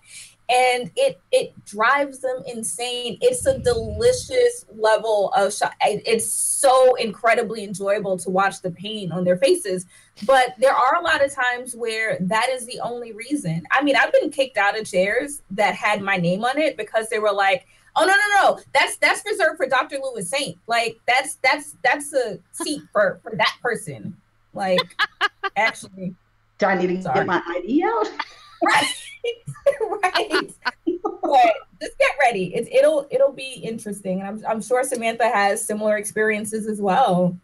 And it drives them insane. It's a delicious level of shock. It's so incredibly enjoyable to watch the pain on their faces. But there are a lot of times where that is the only reason. I mean, I've been kicked out of chairs that had my name on it because they were like, oh, no, that's reserved for Dr. Louissaint. Like, that's a seat for that person. Like, actually. Do I need to get my ID out? Right. Right. But just get ready. It'll be interesting. And I'm sure Samantha has similar experiences as well.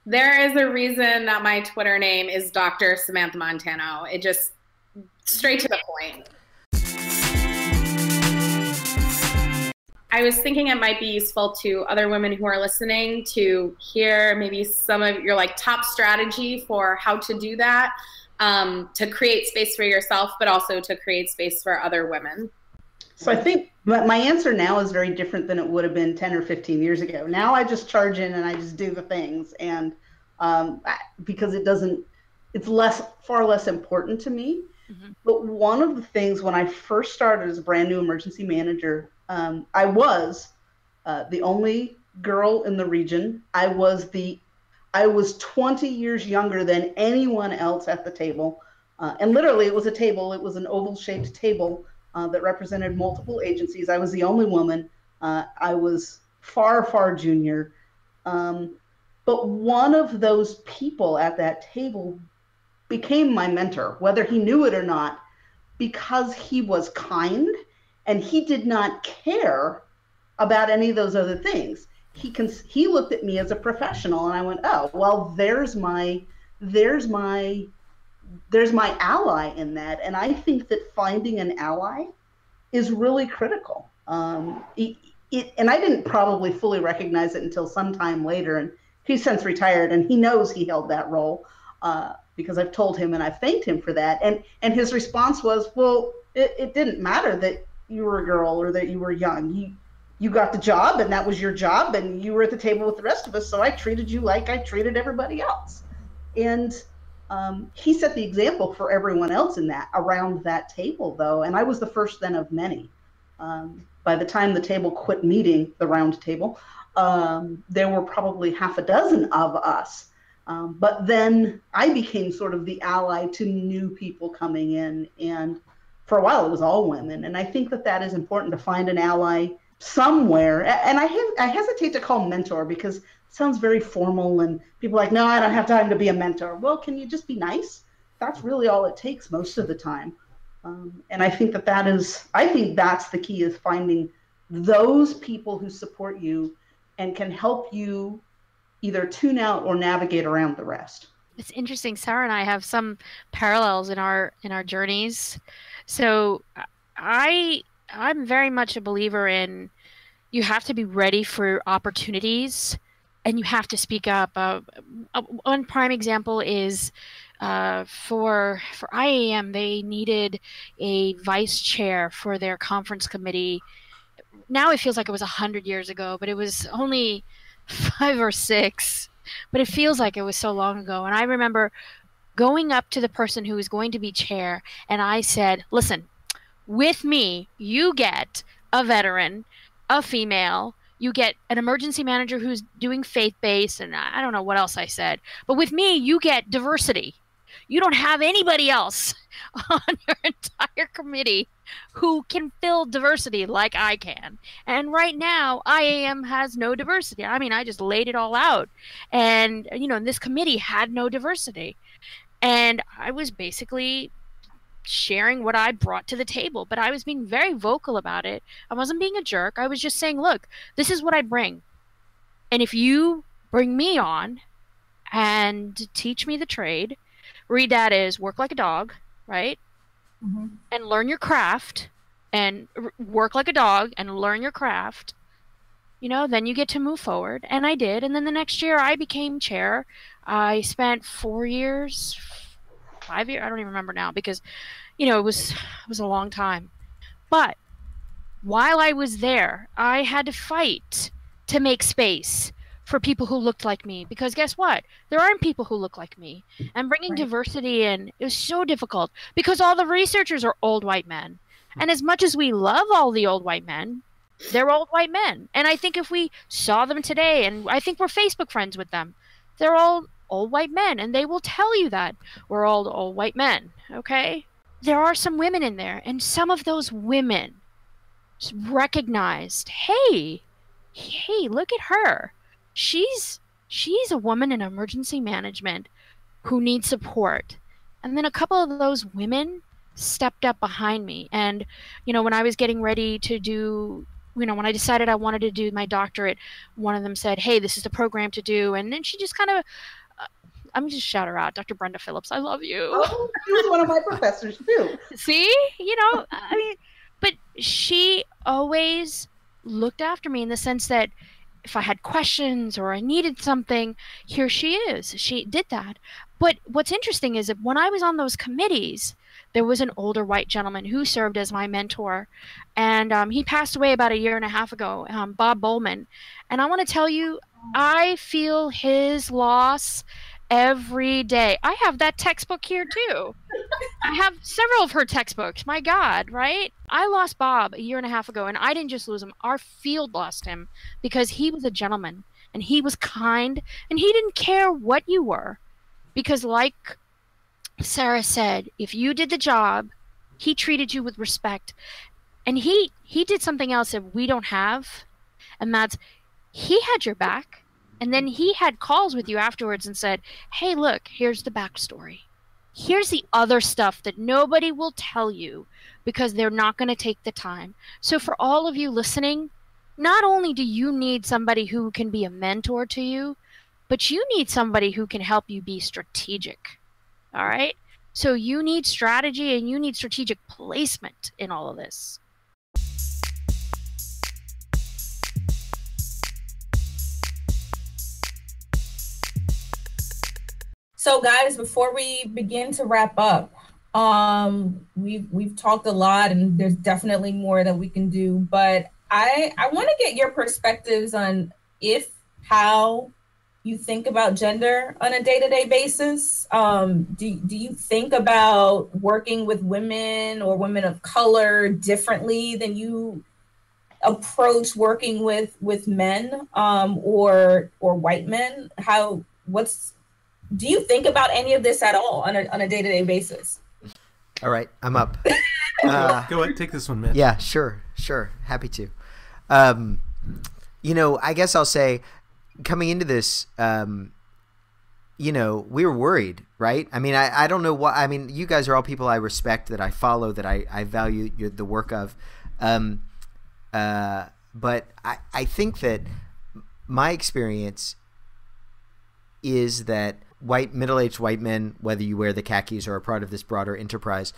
There is a reason that my Twitter name is Dr. Samantha Montano. It just straight to the point. I was thinking it might be useful to other women who are listening to hear maybe some of your top strategy for how to do that. To create space for yourself, but also to create space for other women. So I think my answer now is very different than it would have been 10 or 15 years ago. Now I just charge in and I just do the things, and because it's far less important to me. Mm-hmm. But one of the things when I first started as a brand new emergency manager, I was the only girl in the region. I was 20 years younger than anyone else at the table. And literally it was an oval shaped table that represented multiple agencies. I was the only woman. I was far, far junior. But one of those people at that table became my mentor, whether he knew it or not, because he was kind and he did not care about any of those other things. He looked at me as a professional, and I went, oh, well, there's my ally in that. And I think that finding an ally is really critical. And I didn't probably fully recognize it until some time later. And he's since retired, and he knows he held that role because I've told him and I've thanked him for that. And his response was, well, it didn't matter that you were a girl or that you were young. You got the job, and that was your job, and you were at the table with the rest of us, so I treated you like I treated everybody else. And he set the example for everyone else around that table, though, and I was the first then of many. By the time the table quit meeting, the round table, there were probably half a dozen of us. But then I became sort of the ally to new people coming in, and for a while it was all women. And I think that is important, to find an ally somewhere. And I hesitate to call mentor because it sounds very formal, and people are like, no, I don't have time to be a mentor. Well, can you just be nice? That's really all it takes most of the time. And I think I think that's the key, is finding those people who support you and can help you either tune out or navigate around the rest. It's interesting. Sarah and I have some parallels in our journeys. So I'm very much a believer in, you have to be ready for opportunities and you have to speak up. One prime example is for IAM, they needed a vice chair for their conference committee. Now it feels like it was 100 years ago, but it was only 5 or 6. But it feels like it was so long ago. And I remember going up to the person who was going to be chair, and I said, listen, with me, you get a veteran, a female, you get an emergency manager who's doing faith-based, and I don't know what else I said. But with me, you get diversity. You don't have anybody else on your entire committee who can fill diversity like I can. And right now, IAM has no diversity. I mean, I just laid it all out. And, this committee had no diversity. And I was basically sharing what I brought to the table, but I was being very vocal about it. I wasn't being a jerk. I was just saying, look, this is what I bring. And if you bring me on and teach me the trade, read that is work like a dog, right? Mm-hmm. And learn your craft, and work like a dog and learn your craft, then you get to move forward. And I did. And then the next year I became chair. I spent 4 years, 5 years, I don't even remember now, because, it was a long time. But while I was there, I had to fight to make space for people who looked like me, because guess what? There aren't people who look like me. And bringing diversity in, it was so difficult because all the researchers are old white men. And as much as we love all the old white men, they're old white men. And I think if we saw them today, and I think we're Facebook friends with them, they're all old white men, and they will tell you that we're all old white men, okay? There are some women in there, and some of those women recognized, hey, look at her. She's a woman in emergency management who needs support. And then a couple of those women stepped up behind me. And, when I was getting ready to do, when I decided I wanted to do my doctorate, one of them said, hey, this is the program to do. And then she just kind of, I'm going to just shout her out. Dr. Brenda Phillips, I love you. Oh, she was one of my professors too. See, but she always looked after me in the sense that if I had questions or I needed something, here she is. She did that. But what's interesting is that when I was on those committees, there was an older white gentleman who served as my mentor. And he passed away about 1.5 years ago, Bob Bowman. And I want to tell you, I feel his loss every day. I have that textbook here too. I have several of her textbooks. My God, right? I lost Bob 1.5 years ago, and I didn't just lose him. Our field lost him because he was a gentleman, and he was kind, and he didn't care what you were. Because like Sarah said, if you did the job, he treated you with respect. And he did something else that we don't have And that's, he had your back. And then he had calls with you afterwards and said, hey, look, here's the backstory. Here's the other stuff that nobody will tell you because they're not going to take the time. So for all of you listening, not only do you need somebody who can be a mentor to you, but you need somebody who can help you be strategic. All right? So you need strategy and you need strategic placement in all of this. So guys, before we begin to wrap up, we've talked a lot and there's definitely more that we can do, but I want to get your perspectives on how you think about gender on a day-to-day basis. Do you think about working with women or women of color differently than you approach working with men or white men? Do you think about any of this at all on a day-to-day basis? All right, I'm up. Go ahead, take this one, Mitch. Yeah, sure. Happy to. I guess I'll say, coming into this, we were worried, right? I mean, I don't know what, I mean, you guys are all people I respect, that I follow, that I value the work of. But I think that my experience is that middle-aged white men, whether you wear the khakis or are part of this broader enterprise,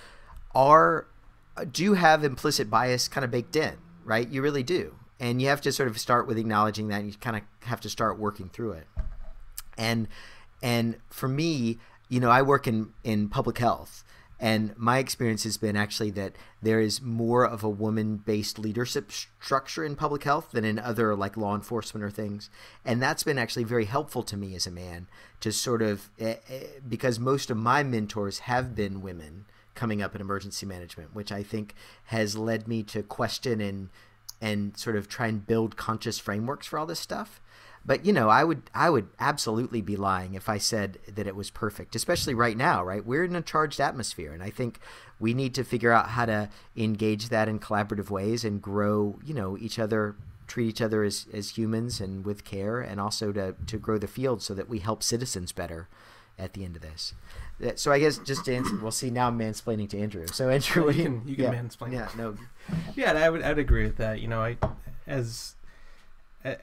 do have implicit bias kind of baked in, right? You really do. And you have to sort of start with acknowledging that, and you kind of have to start working through it. And for me, I work in public health, and my experience has been actually that there is more of a woman-based leadership structure in public health than in other like law enforcement or things. And that's been actually very helpful to me as a man to sort of, because most of my mentors have been women coming up in emergency management, which I think has led me to question and sort of try and build conscious frameworks for all this stuff. But, I would absolutely be lying if I said that it was perfect, especially right now, right? We're in a charged atmosphere, and I think we need to figure out how to engage that in collaborative ways and grow, treat each other as humans and with care, and also to grow the field so that we help citizens better at the end of this. So I guess just to answer, we'll see, now I'm mansplaining to Andrew. So Andrew, you can mansplain. Yeah, no. Yeah, I'd agree with that.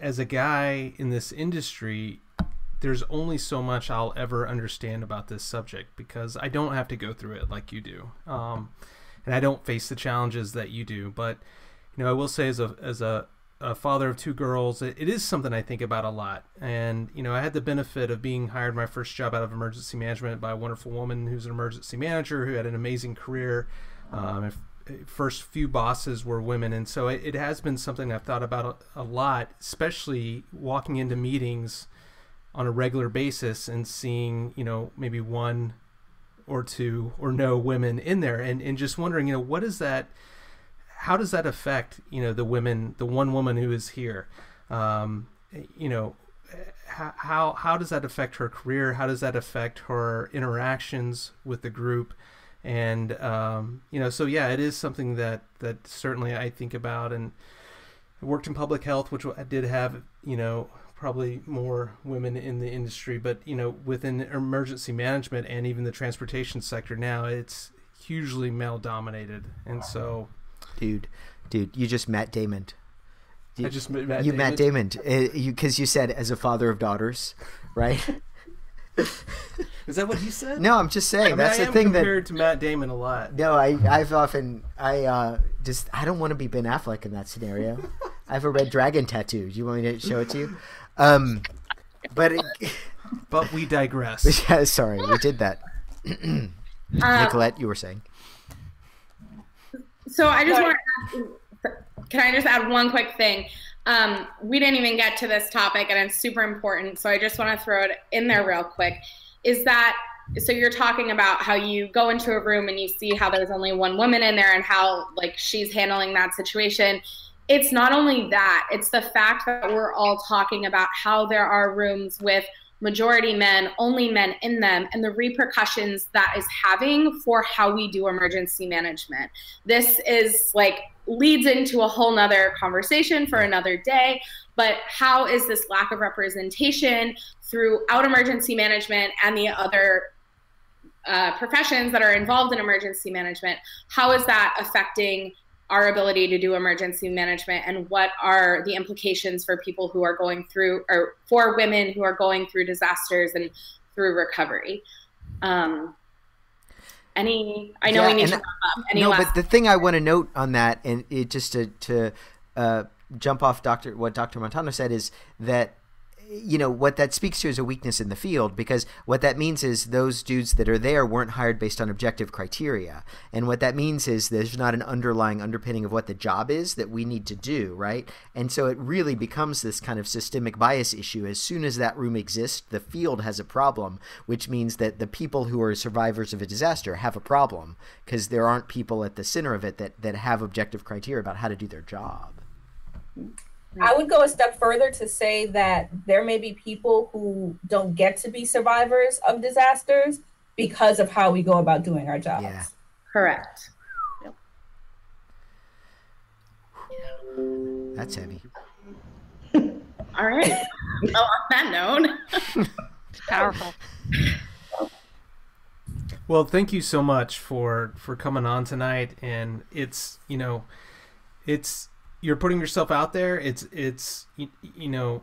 As a guy in this industry, there's only so much I'll ever understand about this subject because I don't have to go through it like you do, and I don't face the challenges that you do. But I will say, as a father of two girls, it is something I think about a lot. And I had the benefit of being hired my first job out of emergency management by a wonderful woman who's an emergency manager who had an amazing career. First few bosses were women, and so it has been something I've thought about a lot, especially walking into meetings on a regular basis and seeing maybe one or two or no women in there, and just wondering what is that, how does that affect the one woman who is here, how does that affect her career, how does that affect her interactions with the group? And so yeah, it is something that certainly I think about. And I worked in public health, which I did have probably more women in the industry, but within emergency management and even the transportation sector now, it's hugely male dominated. And so, dude, you just Matt Damon. I just Matt you Damon. Matt Damon, because you said as a father of daughters, right? Is that what he said? No, I'm just saying, that's the thing compared to Matt Damon a lot. No, I don't want to be Ben Affleck in that scenario. I have a red dragon tattoo. Do you want me to show it to you? But we digress. Yeah, sorry, we did that. Nicolette, you were saying. So I just want to can I just add one quick thing? We didn't even get to this topic, and it's super important, so I just want to throw it in there real quick. So you're talking about how you go into a room and you see how there's only one woman in there and how she's handling that situation. It's not only that, it's the fact that we're all talking about how there are rooms with majority men, only men in them, and the repercussions that is having for how we do emergency management. This is leads into a whole nother conversation for another day. But how is this lack of representation throughout emergency management and the other professions that are involved in emergency management, how is that affecting our ability to do emergency management, and what are the implications for people who are going through, or for women who are going through disasters and through recovery? I know we need to wrap up. But the thing I want to note on that, and it just to jump off what Dr. Montano said, is that, you know, what that speaks to is a weakness in the field, because what that means is those dudes that are there weren't hired based on objective criteria. And what that means is there's not an underlying underpinning of what the job is that we need to do, right? And so it really becomes this kind of systemic bias issue. As soon as that room exists, the field has a problem, which means that the people who are survivors of a disaster have a problem, because there aren't people at the center of it that have objective criteria about how to do their job. I would go a step further to say that there may be people who don't get to be survivors of disasters because of how we go about doing our jobs. Yeah. Correct. Yep. That's heavy. All right. Well, on that note. Powerful. Well, thank you so much for coming on tonight. And it's, you know, you're putting yourself out there. It's you know,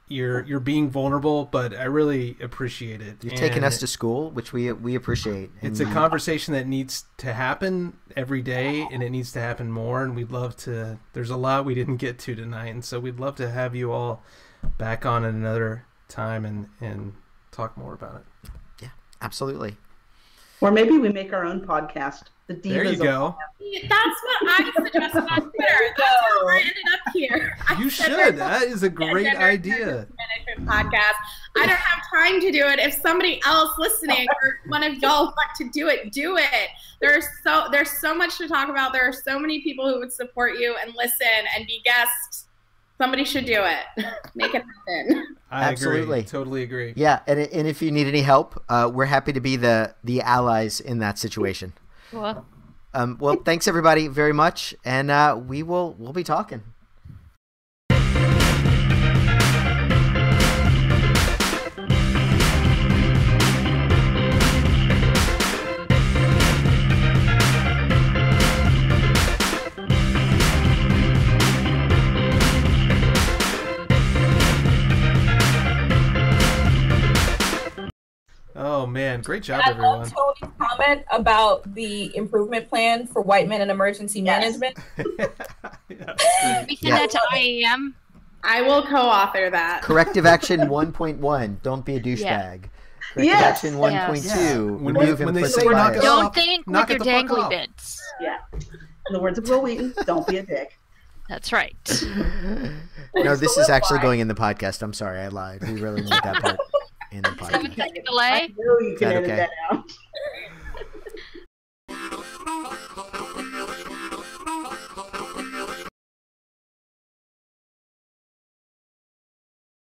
you're being vulnerable, but I really appreciate it. You're taking us to school, which we appreciate. It's a conversation that needs to happen every day, and it needs to happen more. And we'd love to. There's a lot we didn't get to tonight, and so we'd love to have you all back on at another time and talk more about it. Yeah, absolutely. Or maybe we make our own podcast. The Divas. There you go. That's what I suggested on Twitter. That's how I ended up here. You should. That is a great idea. Management podcast. I don't have time to do it. If somebody else listening or one of y'all want to do it, do it. There's so much to talk about. There are so many people who would support you and listen and be guests. Somebody should do it. Make it happen. I Absolutely. agree. Totally agree. Yeah, and if you need any help, we're happy to be the allies in that situation. Well, well, thanks everybody very much, and we'll be talking. Oh man, great job, I everyone. love Tony's comment about the improvement plan for white men in emergency management. we send that to IAM. I will co-author that. Corrective action 1.1. Don't be a douchebag. Corrective Yes. action 1.2. When Remove they implicit say knock it bias. off, Don't think knock with your it the fuck dangly off. bits. Yeah. In the words of Will Wheaton, don't be a dick. That's right. No, this is actually going in the podcast. I'm sorry, I lied. We really need that part in the podcast. 7-second delay. I know you can Is that edit okay? that out.